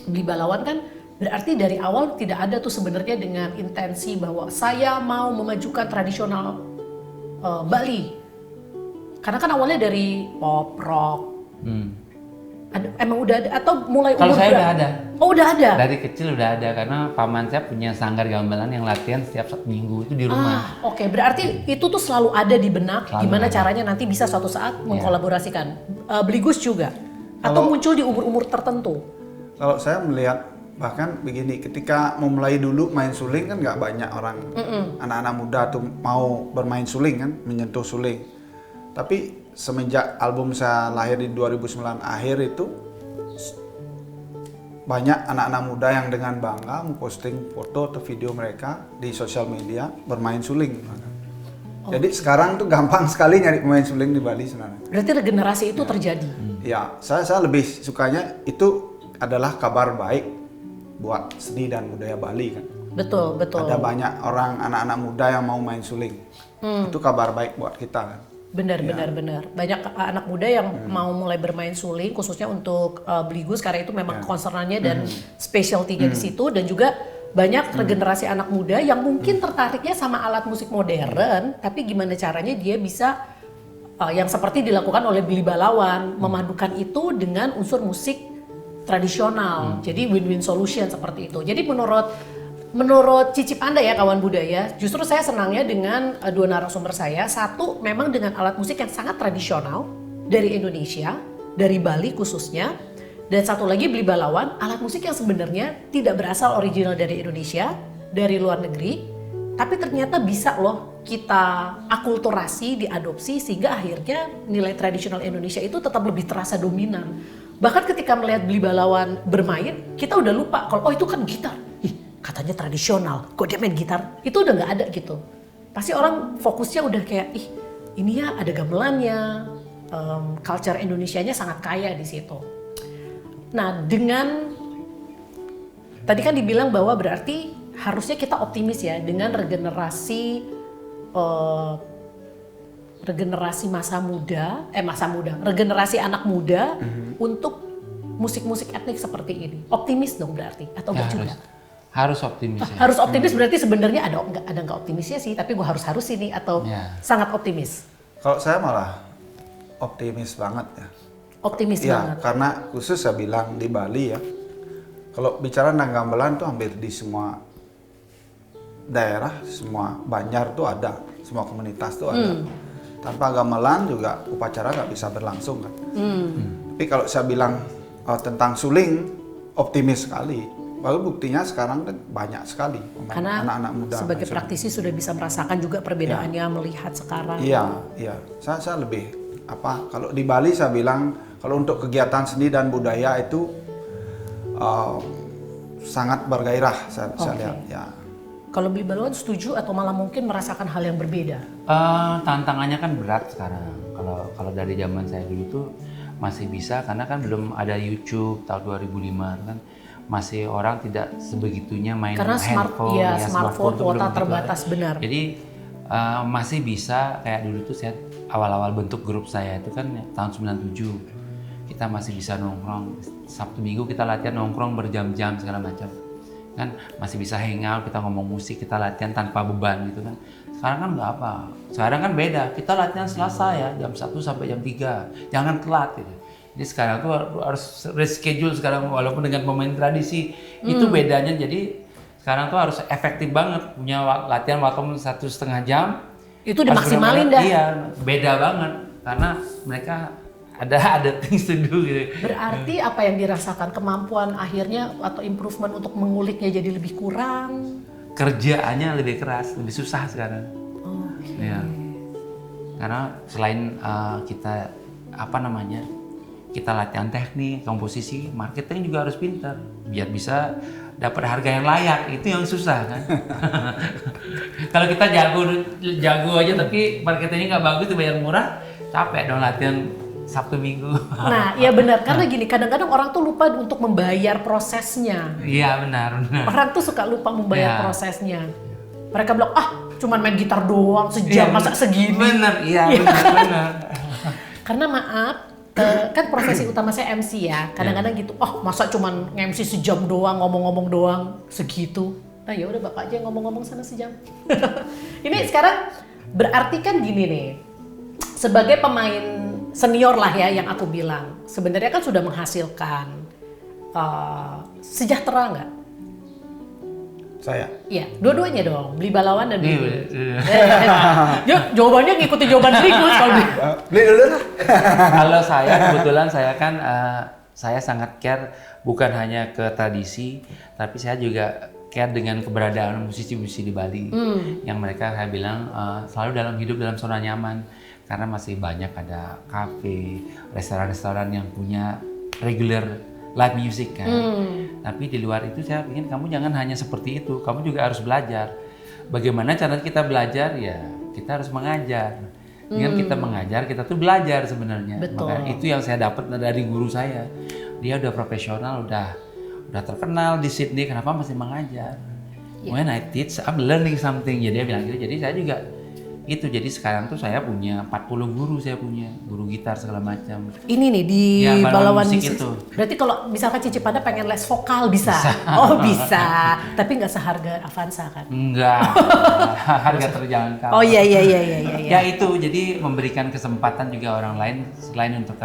Beli Balawan kan berarti dari awal tidak ada tuh sebenarnya dengan intensi bahwa saya mau memajukan tradisional Bali. Karena kan awalnya dari pop, rock. Emang udah ada atau mulai Kalau umur saya berapa? udah ada. Oh udah ada? Dari kecil udah ada, karena paman saya punya sanggar gamelan yang latihan setiap Minggu itu di rumah. Oke, berarti itu tuh selalu ada di benak, Selalu gimana ada. caranya nanti bisa suatu saat mengkolaborasikan. Beli Gus juga? Atau Kalau- muncul di umur-umur tertentu? Kalau saya melihat bahkan begini, ketika memulai dulu main suling kan nggak banyak orang anak-anak muda tuh mau bermain suling kan, menyentuh suling. Tapi semenjak album saya lahir di 2009 akhir itu banyak anak-anak muda yang dengan bangga memposting foto atau video mereka di sosial media bermain suling. Jadi sekarang tuh gampang sekali nyari pemain suling di Bali sebenarnya. Berarti regenerasi itu terjadi? Ya, saya lebih sukanya itu adalah kabar baik buat seni dan budaya Bali kan. Betul, betul. Ada banyak orang anak-anak muda yang mau main suling. Itu kabar baik buat kita kan. Benar. Banyak anak muda yang mau mulai bermain suling, khususnya untuk Beli Gus karena itu memang concernannya dan specialty-nya di situ, dan juga banyak regenerasi anak muda yang mungkin tertariknya sama alat musik modern, tapi gimana caranya dia bisa yang seperti dilakukan oleh Beli Balawan, memadukan itu dengan unsur musik tradisional. Jadi win-win solution seperti itu. Jadi menurut cicip Anda ya kawan budaya, justru saya senangnya dengan dua narasumber saya. Satu, memang dengan alat musik yang sangat tradisional dari Indonesia, dari Bali khususnya. Dan satu lagi Beli Balawan, alat musik yang sebenarnya tidak berasal original dari Indonesia, dari luar negeri. Tapi ternyata bisa loh kita akulturasi, diadopsi, sehingga akhirnya nilai tradisional Indonesia itu tetap lebih terasa dominan. Bahkan ketika melihat Beli Balawan bermain, kita udah lupa kalau oh itu kan gitar. Katanya tradisional, kok dia main gitar? Itu udah nggak ada gitu. Pasti orang fokusnya udah kayak, ih ini ya ada gamelannya, culture Indonesianya sangat kaya di situ. Nah dengan, tadi kan dibilang bahwa berarti harusnya kita optimis ya dengan regenerasi regenerasi anak muda untuk musik-musik etnik seperti ini. Optimis dong berarti, atau enggak juga? Harus optimis ya. Harus optimis berarti sebenarnya ada nggak optimisnya sih, tapi gue harus ini atau sangat optimis. Kalau saya malah optimis banget ya. Optimis Ya, banget. karena khusus saya bilang di Bali ya. Kalau bicara tentang gamelan tuh hampir di semua daerah, semua banjar tuh ada, semua komunitas tuh ada. Tanpa gamelan juga upacara nggak bisa berlangsung kan. Tapi kalau saya bilang tentang suling, optimis sekali. Lalu buktinya sekarang kan banyak sekali Karena anak-anak muda. sebagai praktisi sudah bisa merasakan juga perbedaannya melihat sekarang. Iya. Saya lebih kalau di Bali saya bilang kalau untuk kegiatan seni dan budaya itu sangat bergairah saya lihat ya. Kalau Beli Balawan setuju atau malah mungkin merasakan hal yang berbeda? Tantangannya kan berat sekarang. Kalau dari zaman saya dulu tuh masih bisa, karena kan belum ada YouTube tahun 2005 kan. Masih orang tidak sebegitunya main Karena handphone, smartphone tuh kuota belum terbatas, gitu. benar. Jadi masih bisa kayak dulu tuh saya awal-awal bentuk grup saya itu kan tahun 97. Kita masih bisa nongkrong, Sabtu Minggu kita latihan nongkrong berjam-jam segala macam. Kan masih bisa hangout, kita ngomong musik, kita latihan tanpa beban gitu kan. Sekarang kan nggak apa. Sekarang kan beda, kita latihan Selasa ya, jam 1 sampai jam 3. Jangan telat gitu. Jadi sekarang tuh harus reschedule sekarang, walaupun dengan pemain tradisi itu bedanya. Jadi sekarang tuh harus efektif banget, punya latihan waktu 1,5 jam. Itu dimaksimalin dah. Iya, beda banget karena mereka ada things to do gitu. Berarti apa yang dirasakan, kemampuan akhirnya atau improvement untuk menguliknya jadi lebih kurang? Kerjaannya lebih keras, lebih susah sekarang. Okay. Ya. Karena selain kita kita latihan teknik, komposisi, marketing juga harus pintar biar bisa dapat harga yang layak, itu yang susah kan. Kalau kita jago aja tapi marketingnya nggak bagus, bayar murah, capek dong latihan Sabtu Minggu. Nah, iya benar. Karena gini, kadang-kadang orang tuh lupa untuk membayar prosesnya. Iya benar. Orang tuh suka lupa membayar Iya. prosesnya. Mereka bilang, cuman main gitar doang sejam, Iya, masa segini. Bener, iya benar. Karena maaf, kan profesi utama saya MC ya. Kadang-kadang gitu, masa cuman MC sejam doang, ngomong-ngomong doang, segitu. Nah ya udah bapak aja ngomong-ngomong sana sejam. Ini sekarang berarti kan gini nih, sebagai pemain senior lah ya yang aku bilang, sebenarnya kan sudah menghasilkan, sejahtera nggak? Saya. Iya, dua-duanya dong, beli balawan dan beli. Iya. Ya, jawabannya ngikutin jawaban berikut kalau beli. Beli dulu lah. Kalau saya kebetulan saya kan saya sangat care bukan hanya ke tradisi, tapi saya juga care dengan keberadaan musisi-musisi di Bali yang mereka saya bilang selalu dalam hidup dalam zona nyaman karena masih banyak ada kafe, restoran-restoran yang punya regular live music kan. Tapi di luar itu saya ingin kamu jangan hanya seperti itu, kamu juga harus belajar. Bagaimana cara kita belajar? Ya kita harus mengajar. Dengan kita mengajar, kita tuh belajar sebenarnya. Betul. Maka itu yang saya dapat dari guru saya. Dia udah profesional, udah terkenal di Sydney, kenapa masih mengajar? When I teach, I'm learning something. Jadi dia bilang gitu. Jadi saya juga gitu. Jadi sekarang tuh saya punya 40 guru, saya punya guru gitar segala macam. Ini nih di Ya, balawan musik musik itu. Berarti kalau misalkan Cici Pada pengen les vokal bisa. Oh bisa, tapi nggak seharga Avanza kan? Enggak, harga terjangkau. Oh iya. Ya itu, jadi memberikan kesempatan juga orang lain selain untuk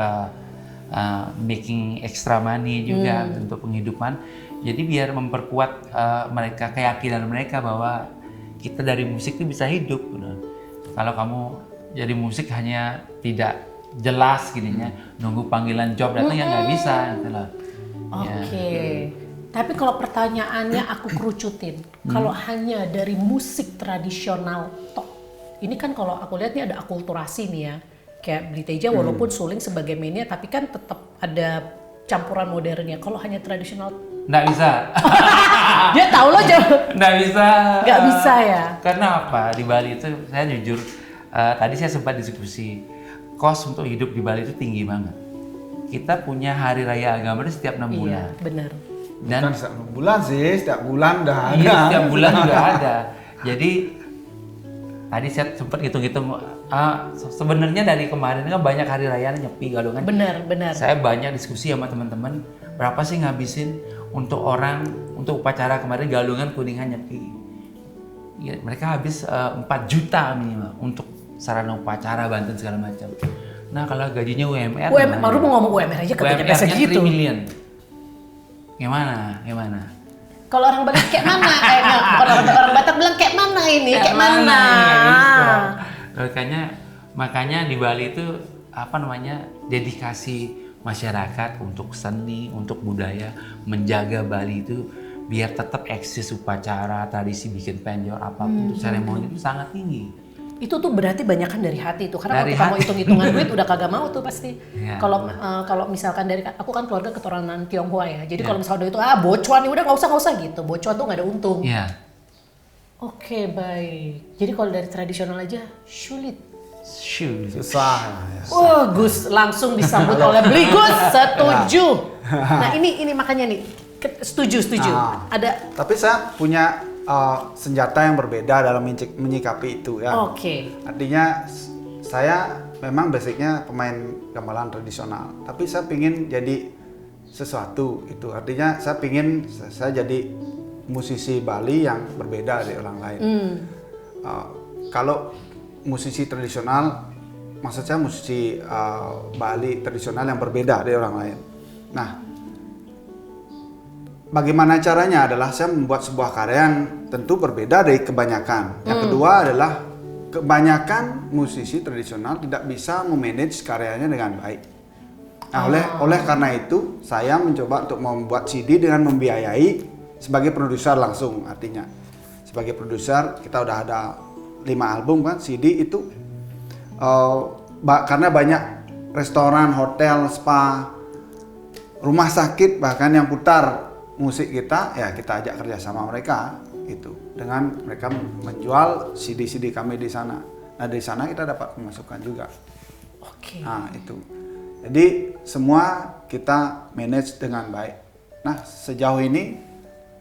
making extra money juga untuk penghidupan. Jadi biar memperkuat mereka, keyakinan mereka bahwa kita dari musik itu bisa hidup. Kalau kamu jadi musik hanya tidak jelas gininya, nunggu panggilan job datang ya nggak bisa gitu loh. Oke. Tapi kalau pertanyaannya aku kerucutin, kalau hanya dari musik tradisional tok, ini kan kalau aku lihat nih ada akulturasi nih ya, kayak Bliteja walaupun Suling sebagai mainnya, tapi kan tetap ada campuran modernnya. Kalau hanya tradisional, Nggak bisa. dia tahu loh Nggak bisa. Nggak bisa ya? Karena apa? Di Bali itu saya jujur, tadi saya sempat diskusi, kos untuk hidup di Bali itu tinggi banget. Kita punya hari raya agama itu setiap 6 bulan. Iya, benar. Dan Bukan setiap bulan sih, setiap bulan udah ada. iya, setiap bulan juga ada. Jadi tadi saya sempat hitung-hitung, sebenarnya dari kemarin kan banyak hari raya nyepi Galungan. Benar. Saya banyak diskusi sama teman-teman, berapa sih ngabisin untuk upacara kemarin Galungan Kuningan nyepi. Ya, mereka habis 4 juta minimal untuk sarana upacara, Banten segala macam. Nah kalau gajinya UMR, Baru mau ngomong UMR aja katanya UMR-nya segitu. 3 million. Gimana? Kalau orang Bali kayak mana? Bukan orang Batak bilang kayak mana ini? Kayak mana? Gitu. Makanya di Bali itu dedikasi masyarakat untuk seni, untuk budaya, menjaga Bali itu biar tetap eksis upacara, tradisi bikin penjor apapun itu seremoni itu sangat tinggi. Itu tuh berarti banyakan dari hati tuh, karena Dari kalau kita mau hati. hitung-hitungan duit udah kagak mau tuh pasti. Iya. Kalau misalkan dari aku kan keluarga keturunan Tionghoa ya, jadi kalau misalnya itu bocuan udah nggak usah gitu, bocuan tuh nggak ada untung. Iya. Oke baik, jadi kalau dari tradisional aja sulit. Shoot. Susah ya. Gus langsung disambut oleh beli Gus, setuju. Nah ini makanya nih, setuju. Ada. Tapi saya punya senjata yang berbeda dalam menyikapi itu ya. Oke. Artinya saya memang basicnya pemain gamelan tradisional, tapi saya pingin jadi sesuatu itu. Artinya saya pingin saya jadi musisi Bali yang berbeda dari orang lain. Kalau musisi tradisional, maksud saya musisi Bali tradisional yang berbeda dari orang lain. Nah, bagaimana caranya adalah saya membuat sebuah karya yang tentu berbeda dari kebanyakan. Yang kedua adalah kebanyakan musisi tradisional tidak bisa memanage karyanya dengan baik. Nah, oleh karena itu saya mencoba untuk membuat CD dengan membiayai sebagai produser langsung. Artinya sebagai produser kita udah ada 5 album kan, CD itu karena banyak restoran, hotel, spa, rumah sakit bahkan yang putar musik kita, ya kita ajak kerja sama mereka itu. Dengan mereka menjual CD-CD kami di sana. Nah dari sana kita dapat pemasukan juga. Oke. Nah itu. Jadi semua kita manage dengan baik. Nah sejauh ini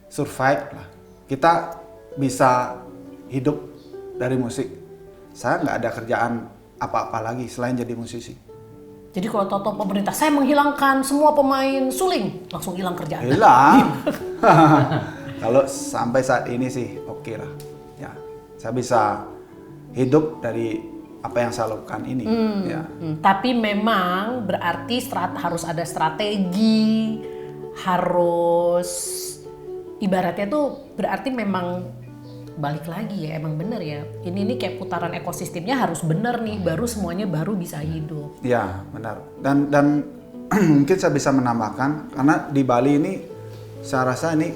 survive lah. Kita bisa hidup dari musik. Saya nggak ada kerjaan apa-apa lagi selain jadi musisi. Jadi kalau tahu pemerintah, saya menghilangkan semua pemain suling, langsung hilang kerjaan. Hilang. Kalau sampai saat ini sih oke lah. Ya, saya bisa hidup dari apa yang saya lakukan ini. Ya. Tapi memang berarti harus ada strategi, harus ibaratnya tuh berarti memang balik lagi ya, emang bener ya. Ini kayak putaran ekosistemnya harus bener nih, baru semuanya baru bisa hidup. Ya benar. Dan mungkin saya bisa menambahkan karena di Bali ini saya rasa ini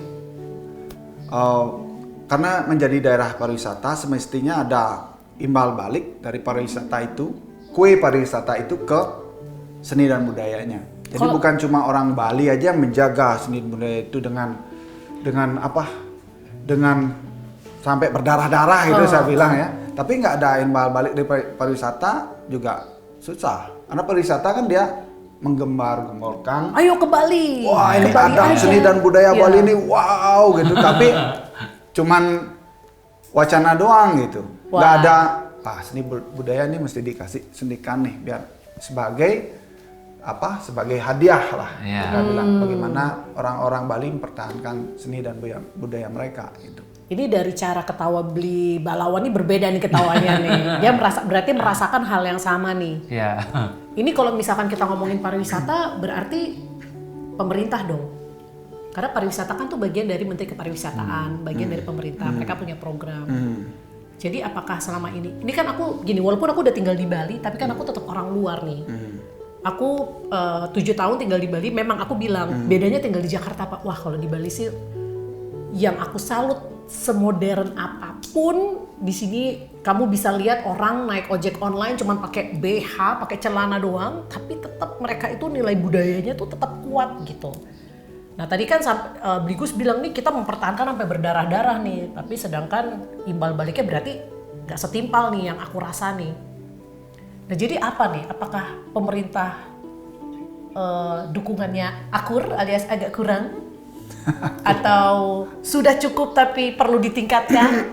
karena menjadi daerah pariwisata semestinya ada imbal balik dari pariwisata itu, kue pariwisata itu ke seni dan budayanya. Jadi bukan cuma orang Bali aja yang menjaga seni dan budaya itu dengan apa? Dengan sampai berdarah-darah gitu saya bilang ya. Tapi nggak ada imbal balik dari pariwisata juga susah. Karena pariwisata kan dia menggembar-gemborkan. Ayo ke Bali. Wah ini Bali ada aja. seni dan budaya Bali ini wow gitu. Tapi cuman wacana doang gitu. Nggak ada seni budaya ini mesti dikasih sendikan nih biar sebagai sebagai hadiah lah. Kita bilang bagaimana orang-orang Bali mempertahankan seni dan budaya mereka gitu. Ini dari cara ketawa beli balawan ini berbeda nih ketawanya nih. Dia berarti merasakan hal yang sama nih. Iya. Ini kalau misalkan kita ngomongin pariwisata berarti pemerintah dong. Karena pariwisata kan tuh bagian dari Menteri Kepariwisataan, bagian dari pemerintah. Mereka punya program. Jadi apakah selama ini kan aku gini, walaupun aku udah tinggal di Bali, tapi kan aku tetap orang luar nih. Aku 7 tahun tinggal di Bali, memang aku bilang bedanya tinggal di Jakarta Pak. Wah kalau di Bali sih yang aku salut semodern apapun di sini kamu bisa lihat orang naik ojek online cuman pakai BH, pakai celana doang, tapi tetap mereka itu nilai budayanya tuh tetap kuat gitu. Nah tadi kan Bligus bilang nih kita mempertahankan sampai berdarah-darah nih, tapi sedangkan imbal baliknya berarti nggak setimpal nih yang aku rasa nih. Nah jadi apa nih? Apakah pemerintah dukungannya akur alias agak kurang? Atau sudah cukup tapi perlu ditingkatkan?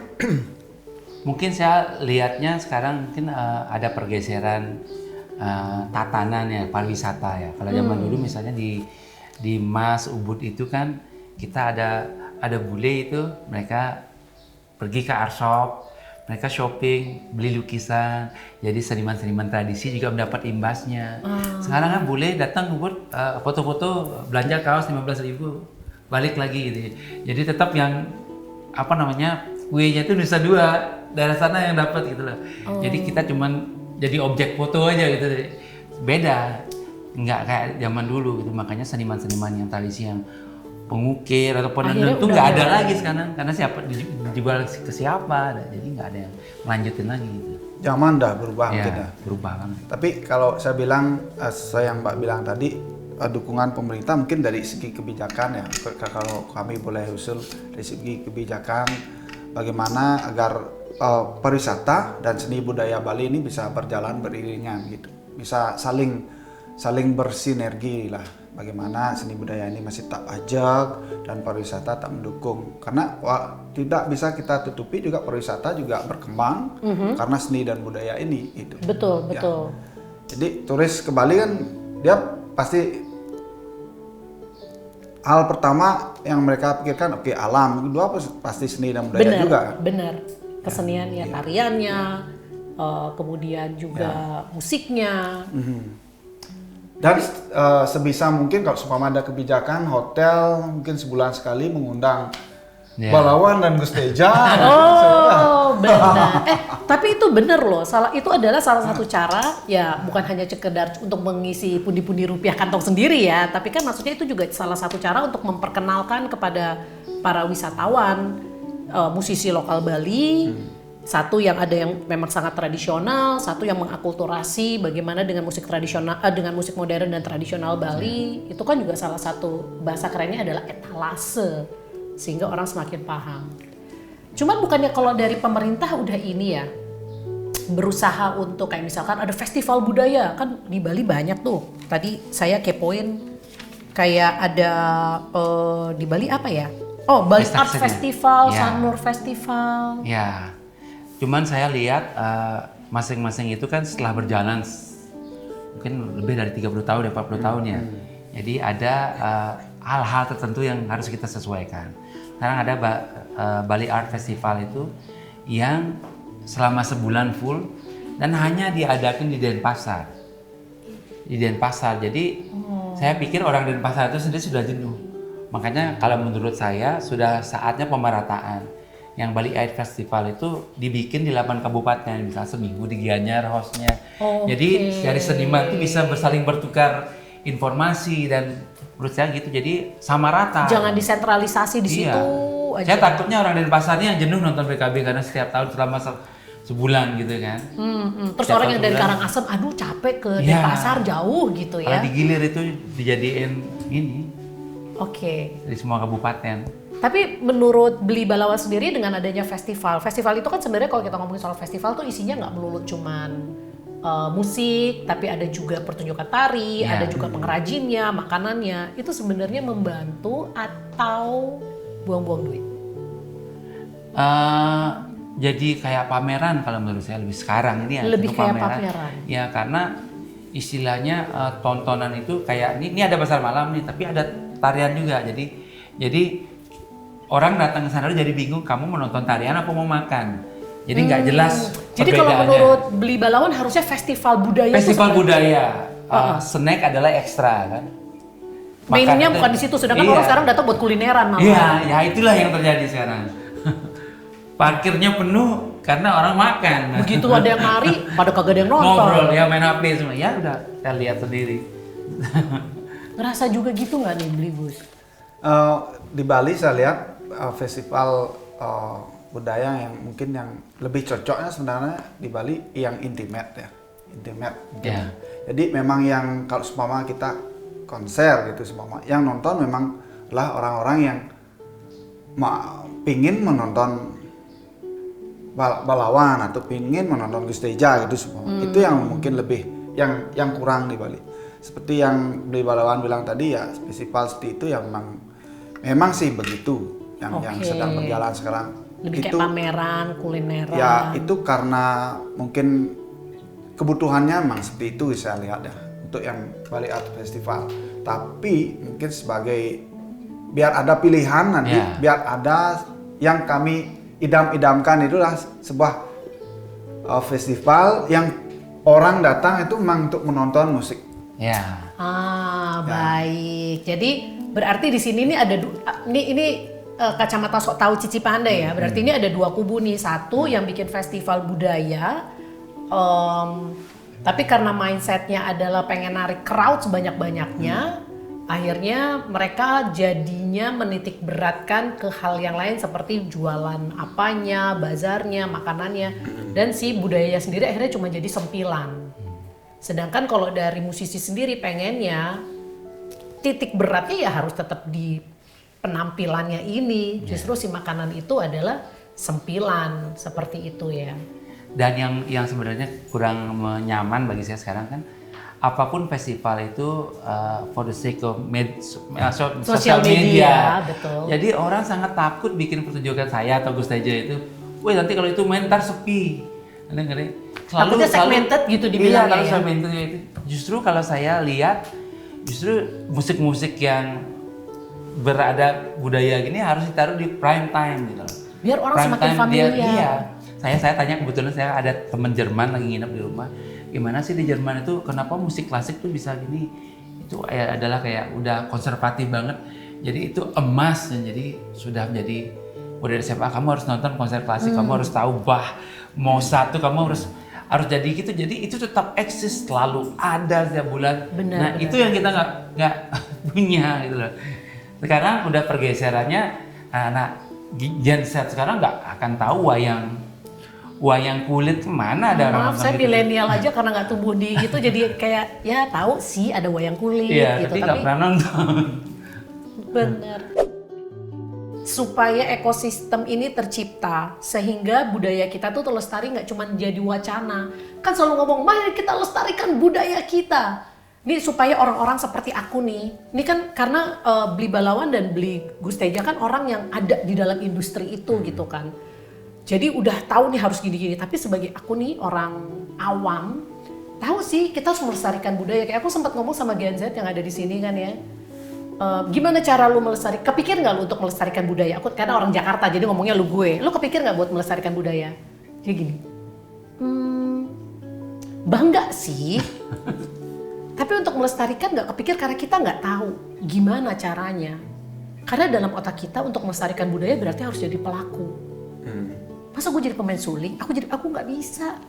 Mungkin saya lihatnya sekarang mungkin ada pergeseran tatanan ya pariwisata ya. Kalau zaman dulu misalnya di Mas Ubud itu kan kita ada bule itu mereka pergi ke art shop, mereka shopping, beli lukisan. Jadi seniman-seniman tradisi juga mendapat imbasnya. Sekarang kan bule datang Ubud foto-foto belanja kaos 15.000. Balik lagi gitu. Jadi tetap yang kuenya itu Nusa Dua, daerah sana yang dapat gitu loh. Jadi kita cuman jadi objek foto aja gitu. Beda. Nggak kayak zaman dulu gitu. Makanya seniman-seniman yang tradisi yang pengukir atau penenun itu nggak ada lagi sekarang karena siapa dijual ke siapa, jadi nggak ada yang melanjutin lagi gitu. Zaman dah berubah mungkin dah. Berubah kan. Tapi kalau saya bilang, saya yang Mbak bilang tadi, dukungan pemerintah mungkin dari segi kebijakan ya. Kalau kami boleh usul dari segi kebijakan, bagaimana agar pariwisata dan seni budaya Bali ini bisa berjalan beriringan gitu, bisa saling bersinergi lah. Bagaimana seni budaya ini masih tak pajak dan pariwisata tak mendukung. Karena tidak bisa kita tutupi juga pariwisata juga berkembang karena seni dan budaya ini itu. Betul. Jadi turis ke Bali kan dia pasti hal pertama yang mereka pikirkan alam, kedua pasti seni dan budaya juga. Benar. Kesenian ya, tariannya, kemudian juga musiknya. Dan sebisa mungkin kalau seumpama ada kebijakan hotel mungkin sebulan sekali mengundang Balawan dan Gus Teja. Oh, benar. Tapi itu benar loh. Itu adalah salah satu cara ya, bukan hanya sekedar untuk mengisi pundi-pundi rupiah kantong sendiri ya, tapi kan maksudnya itu juga salah satu cara untuk memperkenalkan kepada para wisatawan musisi lokal Bali Satu yang ada yang memang sangat tradisional, satu yang mengakulturasi bagaimana dengan musik tradisional, dengan musik modern dan tradisional Bali. Itu kan juga salah satu bahasa kerennya adalah etalase, sehingga orang semakin paham. Cuman bukannya kalau dari pemerintah udah ini ya, berusaha untuk kayak misalkan ada festival budaya, kan di Bali banyak tuh. Tadi saya kepoin kayak ada di Bali apa ya? Oh, Bali Art Festival, Ya. Sanur Festival. Ya, cuman saya lihat masing-masing itu kan setelah berjalan mungkin lebih dari 30 tahun ya, 40 tahun ya. Jadi ada hal-hal tertentu yang harus kita sesuaikan. Sekarang ada Bali Art Festival itu yang selama sebulan full dan hanya diadakan di Denpasar. Di Denpasar, jadi saya pikir orang Denpasar itu sendiri sudah jenuh. Makanya kalau menurut saya sudah saatnya pemerataan. Yang Bali Art Festival itu dibikin di 8 kabupaten, misalnya seminggu di Gianyar hostnya. Jadi dari seniman itu bisa bersaling bertukar informasi dan menurut saya gitu, jadi sama rata. Jangan disentralisasi di situ aja. Saya takutnya orang Denpasarnya yang jenuh nonton BKB karena setiap tahun selama sebulan gitu kan. Terus Setiap orang yang dari bulan. Karangasem, aduh capek ke Iya. Denpasar jauh gitu Kalau ya. di Gilir itu dijadiin ini Oke. di semua kabupaten. Tapi menurut Beli Balawan sendiri dengan adanya festival itu kan sebenarnya kalau kita ngomongin soal festival tuh isinya nggak melulu cuman musik, tapi ada juga pertunjukan tari, Ya. ada juga pengrajinnya, makanannya. Itu sebenarnya membantu atau buang-buang duit? Jadi kayak pameran kalau menurut saya lebih sekarang ini ya. Lebih itu kayak pameran. Ya karena istilahnya tontonan itu kayak ini ada pasar malam nih, tapi ada tarian juga. Jadi orang datang ke sana jadi bingung kamu mau nonton tarian apa mau makan. Jadi nggak jelas Jadi kalau perbedaannya. menurut Beli Balawan harusnya festival budaya itu Festival sebenarnya budaya, snack adalah ekstra kan. mainnya Makan bukan itu- di situ, sedangkan Iya. orang sekarang datang buat kulineran malah. Iya, ya itulah yang terjadi sekarang. Parkirnya penuh karena orang makan. Begitu ada yang nari, pada kagak ada yang nonton. Ngobrol ya, main HP semua. Ya udah, kita lihat sendiri. Ngerasa juga gitu nggak nih Beli Gus? Di Bali saya lihat festival budaya yang mungkin yang lebih cocoknya sebenarnya di Bali yang intimate ya, intimate. Ya. Jadi memang yang kalau seumpama kita konser gitu seumpama, yang nonton memang lah orang-orang yang pingin menonton Balawan atau pingin menonton Gus Teja gitu semua. Itu yang mungkin lebih yang kurang di Bali. Seperti yang Beli Balawan bilang tadi ya, festival seperti itu ya memang sih begitu yang Oke. sedang berjalan sekarang. Lebih itu kayak pameran, kulineran. ya itu karena mungkin kebutuhannya memang seperti itu saya lihat ya untuk yang Bali Art Festival. Tapi mungkin sebagai biar ada pilihan nanti, Ya. biar ada yang kami idam-idamkan itulah sebuah festival yang orang datang itu memang untuk menonton musik. Ya. Baik. Jadi berarti di sini nih ada ini kacamata sok tahu cici pandai ya. Berarti ini ada dua kubu nih. Satu yang bikin festival budaya, tapi karena mindsetnya adalah pengen narik crowd sebanyak-banyaknya, akhirnya mereka jadinya menitik beratkan ke hal yang lain seperti jualan apanya, bazarnya, makanannya, dan si budayanya sendiri akhirnya cuma jadi sempilan. Sedangkan kalau dari musisi sendiri pengennya titik beratnya ya harus tetap di penampilannya ini. Justru si makanan itu adalah sempilan seperti itu ya. Dan yang sebenarnya kurang nyaman bagi saya sekarang kan, apapun festival itu for the sake of Sosial media, betul. Jadi orang sangat takut bikin pertunjukan saya atau Gus Teja itu, wih nanti kalau itu main ntar sepi. Takutnya segmented gitu dibilangnya kalau ya. segmented itu. Justru kalau saya lihat, justru musik-musik yang berada budaya gini harus ditaruh di prime time gitu loh. Biar orang Prime semakin time familiar. Iya. Saya tanya, kebetulan saya ada teman Jerman lagi nginep di rumah. Gimana sih di Jerman itu kenapa musik klasik tuh bisa gini? Itu adalah kayak udah konservatif banget. Jadi itu emas dan jadi sudah menjadi udah SMA kamu harus nonton konser klasik, kamu harus tahu Bach, Mozart tuh kamu harus jadi gitu. Jadi itu tetap eksis, selalu ada setiap bulan. Benar, benar. Itu yang kita nggak punya gitu loh. Sekarang udah pergeserannya anak Gen Z sekarang nggak akan tahu wayang kulit mana ada orang Maaf, nonton saya gitu. milenial aja karena nggak tumbuh di itu jadi kayak ya tahu sih ada wayang kulit Iya, gitu tapi nggak pernah nonton. bener. Supaya ekosistem ini tercipta sehingga budaya kita tuh terlestari nggak cuma jadi wacana. Kan selalu ngomong, mari kita lestarikan budaya kita. Ini supaya orang-orang seperti aku nih, ini kan karena Beli Balawan dan Beli Gusteja kan orang yang ada di dalam industri itu gitu kan. Jadi udah tahu nih harus gini-gini, tapi sebagai aku nih orang awam, tahu sih kita harus melestarikan budaya. Kayak aku sempat ngomong sama Gen Z yang ada di sini kan ya. Gimana cara lu melestarikan? Kepikir nggak lu untuk melestarikan budaya? Aku karena orang Jakarta jadi ngomongnya lu gue. Lu kepikir nggak buat melestarikan budaya? Dia gini, bangga sih. Tapi untuk melestarikan nggak kepikir karena kita nggak tahu gimana caranya. Karena dalam otak kita untuk melestarikan budaya berarti harus jadi pelaku. Masa gue jadi pemain suling? Aku nggak bisa.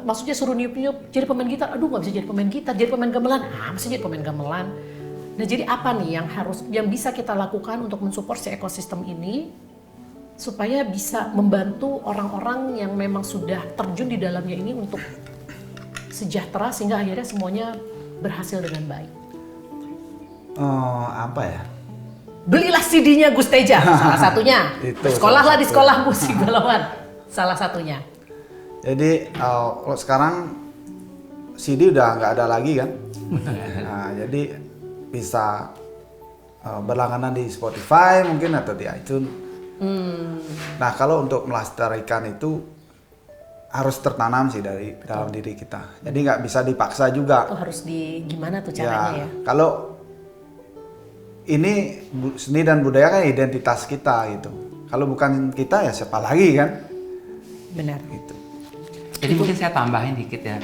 Maksudnya suruh niup-niup jadi pemain gitar. Aduh nggak bisa jadi pemain gitar. Jadi pemain gamelan. Masa jadi pemain gamelan? Nah jadi apa nih yang bisa kita lakukan untuk mensupport si ekosistem ini supaya bisa membantu orang-orang yang memang sudah terjun di dalamnya ini untuk sejahtera sehingga akhirnya semuanya berhasil dengan baik. Apa ya? Belilah CD-nya Gusteja salah satunya. Itu Sekolahlah salah di sekolah musik Balawan salah satunya. Jadi kalau sekarang CD udah nggak ada lagi kan? Nah, jadi bisa berlangganan di Spotify mungkin atau di iTunes. Nah kalau untuk melestarikan itu harus tertanam sih dari dalam diri kita. Jadi nggak bisa dipaksa juga. Itu harus gimana tuh caranya ya? Kalau ini seni dan budaya kan identitas kita gitu. Kalau bukan kita ya siapa lagi kan? Benar. Gitu. Jadi mungkin saya tambahin dikit ya.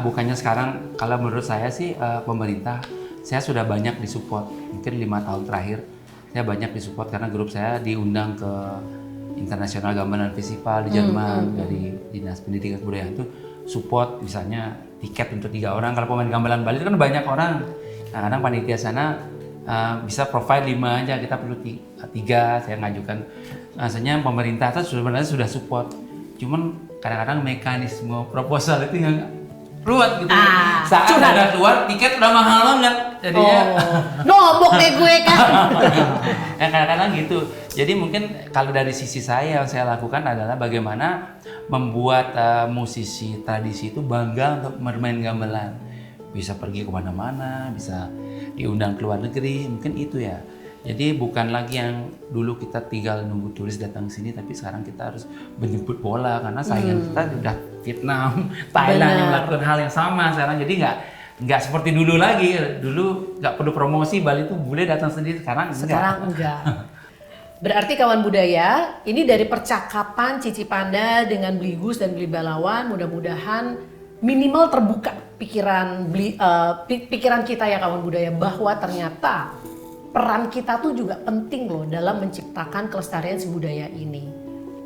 Bukannya sekarang kalau menurut saya sih pemerintah saya sudah banyak disupport. Mungkin 5 tahun terakhir saya banyak disupport karena grup saya diundang ke International Gamelan Festival di Jerman dari Dinas Pendidikan Kebudayaan itu support misalnya tiket untuk 3 orang. Kalau pemain gamelan Bali itu kan banyak orang. Nah kadang panitia sana bisa provide 5 aja, kita perlu 3, saya ngajukan. Maksudnya pemerintah itu sebenarnya sudah support. Cuman kadang-kadang mekanisme proposal itu yang ruwet gitu. Saat ada keluar tiket udah mahal banget. Jadinya nombok deh gue kan. ya kadang-kadang gitu. Jadi mungkin kalau dari sisi saya yang saya lakukan adalah bagaimana membuat musisi tradisi itu bangga untuk bermain gamelan. Bisa pergi kemana-mana, bisa diundang ke luar negeri, mungkin itu ya. Jadi bukan lagi yang dulu kita tinggal nunggu turis datang ke sini, tapi sekarang kita harus menjemput bola karena saingan kita udah Vietnam, Thailand yang melakukan hal yang sama sekarang. Jadi nggak seperti dulu lagi. Dulu nggak perlu promosi, Bali itu boleh datang sendiri. Sekarang enggak. Berarti kawan budaya, ini dari percakapan Cici Panda dengan Beli Gus dan Beli Balawan, mudah-mudahan minimal terbuka pikiran kita ya kawan budaya bahwa ternyata peran kita tuh juga penting loh dalam menciptakan kelestarian si budaya ini.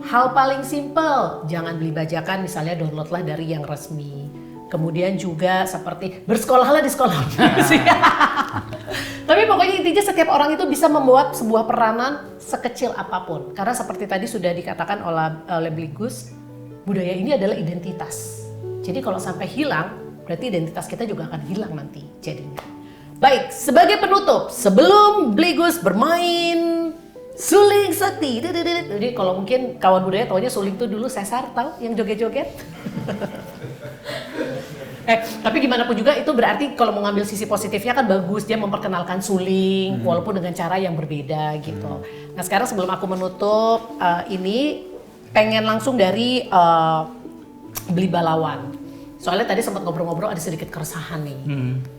Hal paling simpel, jangan beli bajakan, misalnya downloadlah dari yang resmi. Kemudian juga seperti bersekolahlah di sekolah musik. Tapi pokoknya intinya setiap orang itu bisa membuat sebuah peranan sekecil apapun. Karena seperti tadi sudah dikatakan oleh Beli Gus, budaya ini adalah identitas. Jadi kalau sampai hilang, berarti identitas kita juga akan hilang nanti jadinya. Baik, sebagai penutup, sebelum Beli Gus bermain suling sakti. Jadi kalau mungkin kawan budaya taunya suling itu dulu sesar, tahu yang joget-joget. Tapi gimana pun juga itu berarti kalau mau ngambil sisi positifnya kan bagus, dia memperkenalkan suling walaupun dengan cara yang berbeda gitu. Nah sekarang sebelum aku menutup ini pengen langsung dari Beli Balawan. Soalnya tadi sempat ngobrol-ngobrol ada sedikit keresahan nih.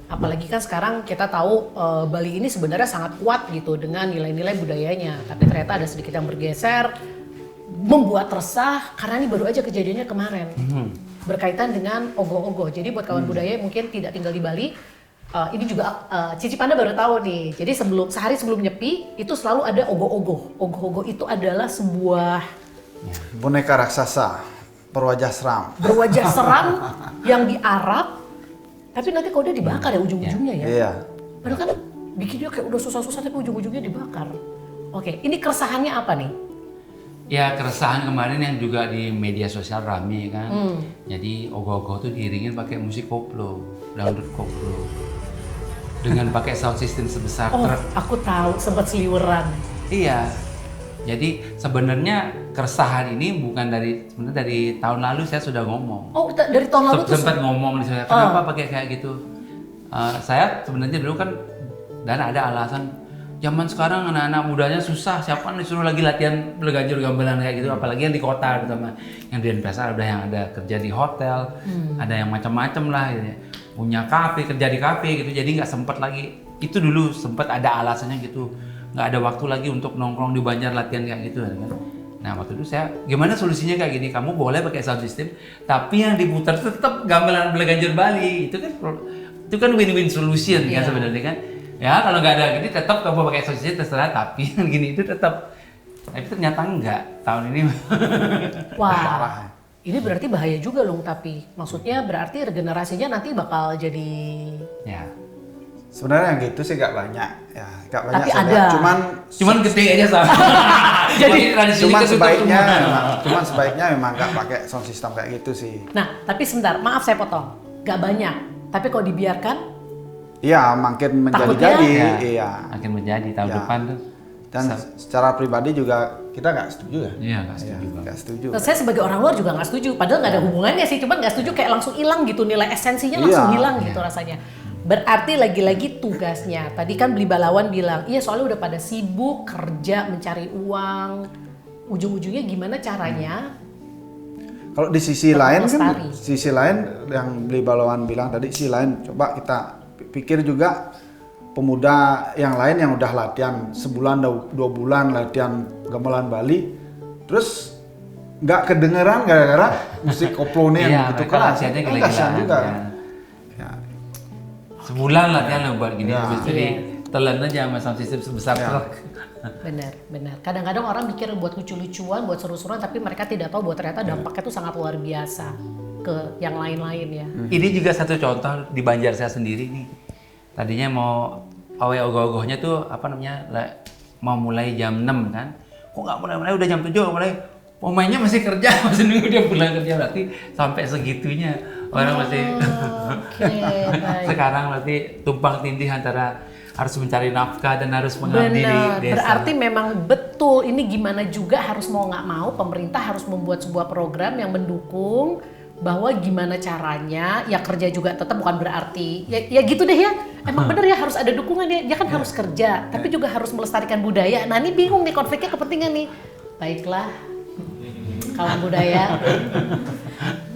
Apalagi kan sekarang kita tahu Bali ini sebenarnya sangat kuat gitu dengan nilai-nilai budayanya. Tapi ternyata ada sedikit yang bergeser, membuat resah karena ini baru aja kejadiannya kemarin. Berkaitan dengan ogoh-ogoh. Jadi buat kawan budaya mungkin tidak tinggal di Bali, ini juga Cici Panda baru tahu nih. Jadi sehari sebelum Nyepi itu selalu ada ogoh-ogoh. Ogoh-ogoh itu adalah sebuah boneka raksasa berwajah seram. Berwajah seram yang diarak, tapi nanti kalau dia dibakar ya ujung-ujungnya ya. Iya. Padahal kan bikin dia kayak udah susah-susah tapi ujung-ujungnya dibakar. Oke, ini keresahannya apa nih? Ya keresahan kemarin yang juga di media sosial rame kan. Jadi ogoh-ogoh tuh diiringin pakai musik koplo, dangdut koplo. Dengan pakai sound system sebesar Oh, truk. aku tahu sempat seliweran. Iya. Jadi sebenarnya keresahan ini bukan sebenarnya dari tahun lalu saya sudah ngomong. Oh, dari tahun lalu tuh Sempat ngomong di sana, kenapa pakai kayak gitu? Saya sebenarnya dulu kan dan ada alasan zaman sekarang anak-anak mudanya susah, siapa disuruh lagi latihan belajar gamelan kayak gitu, apalagi yang di kota terutama yang di Denpasar ada yang ada kerja di hotel, ada yang macam-macam lah gitu ya. Punya kafe, kerja di kafe gitu, jadi nggak sempat lagi. Itu dulu sempat ada alasannya gitu, nggak ada waktu lagi untuk nongkrong di Banjar latihan kayak gitu kan. Nah waktu itu saya, gimana solusinya kayak gini, kamu boleh pakai sound system, tapi yang diputar tetap gamelan Belaganjar Bali, itu kan win-win solution kan sebenarnya kan. Ya kalau nggak ada gini tetap kamu pakai sound system terserah, tapi yang gini itu tetap. Tapi ternyata enggak tahun ini. Wah, ini berarti bahaya juga loh, tapi maksudnya berarti regenerasinya nanti bakal jadi Ya. Sebenarnya yang gitu sih nggak banyak, ya nggak banyak. Tapi sebenarnya. ada. Cuman gede aja sama. Jadi cuman sebaiknya memang nggak pakai sound system kayak gitu sih. Nah, tapi sebentar, maaf saya potong. Gak banyak, tapi kalau dibiarkan, Iya, makin menjadi-jadi. Takutnya? Iya. Akan menjadi tahun Ya. depan tuh. Dan secara pribadi juga kita nggak setuju ya. Iya nggak setuju Iya, banget. nggak setuju. saya sebagai orang luar juga nggak setuju. Padahal nggak ada hubungannya sih, cuman nggak setuju kayak langsung hilang gitu, nilai esensinya langsung Iya. hilang gitu rasanya. Berarti lagi-lagi tugasnya. Tadi kan Beli Balawan bilang, iya soalnya udah pada sibuk kerja mencari uang. Ujung-ujungnya gimana caranya? Kalau di sisi Tetap lain lestari. kan, sisi lain yang Beli Balawan bilang tadi, sisi lain coba kita pikir juga pemuda yang lain yang udah latihan sebulan 2 bulan latihan gamelan Bali, terus nggak kedengeran gara-gara musik koplo nih Iya, yang gitu mereka keras. latihannya Kan gila-gilaan, kasihan juga. ya. Ya. Sebulan latihan lo buat gini, Ya. habis itu Iya. ditelan aja sama sound system sebesar Ya. truk. Benar. Kadang-kadang orang mikir buat lucu-lucuan, buat seru-seruan, tapi mereka tidak tahu bahwa ternyata dampaknya tuh sangat luar biasa ke yang lain-lain ya. Ini juga satu contoh di Banjar saya sendiri nih. Tadinya mau awe ogoh-ogohnya tuh apa namanya mau mulai jam 6 kan. Kok nggak mulai udah jam 7 mulai. Pemainnya masih kerja, masih nunggu dia pulang kerja, berarti sampai segitunya orang masih. Oke, baik. Sekarang berarti tumpang tindih antara harus mencari nafkah dan harus mengabdi di Benar, desa. berarti memang betul ini gimana juga harus mau nggak mau pemerintah harus membuat sebuah program yang mendukung bahwa gimana caranya ya kerja juga tetap bukan berarti ya gitu deh ya emang bener ya harus ada dukungan ya kan harus kerja tapi juga harus melestarikan budaya. Nah ini bingung nih konfliknya kepentingan nih. Baiklah kawan budaya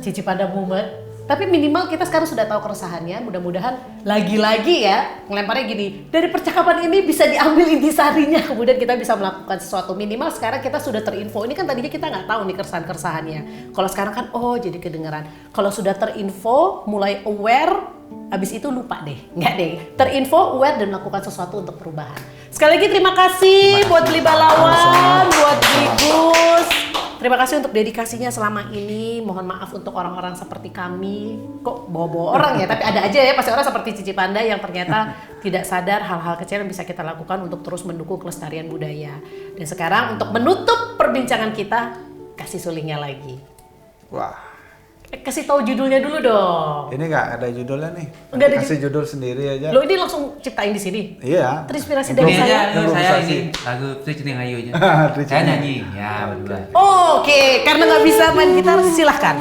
Cici pada mumet. Tapi minimal kita sekarang sudah tahu keresahannya. Mudah-mudahan lagi-lagi ya ngelemparnya gini. Dari percakapan ini bisa diambil intisarinya. Kemudian kita bisa melakukan sesuatu. Minimal sekarang kita sudah terinfo. Ini kan tadinya kita nggak tahu nih keresahan-keresahannya. Kalau sekarang kan oh jadi kedengeran. Kalau sudah terinfo, mulai aware, habis itu lupa deh. Nggak deh. Terinfo, aware dan melakukan sesuatu untuk perubahan. Sekali lagi terima kasih buat Beli Balawan, buat Gigus. Terima kasih untuk dedikasinya selama ini. Mohon maaf untuk orang-orang seperti kami. Kok bawa-bawa orang ya? Tapi ada aja ya pasti orang seperti Cici Panda yang ternyata tidak sadar hal-hal kecil yang bisa kita lakukan untuk terus mendukung kelestarian budaya. Dan sekarang untuk menutup perbincangan kita, kasih sulingnya lagi. Wah, Kasih tahu judulnya dulu dong. ini nggak ada judulnya nih. Nggak ada Kasih judul sendiri aja. Lo ini langsung ciptain di sini. Iya. Terinspirasi Ini dari aja saya. saya Improvisasi. ini lagu Tricini Ayu aja. Tricini. Saya nyanyi ya berdua. Oke, karena nggak bisa main gitar silahkan.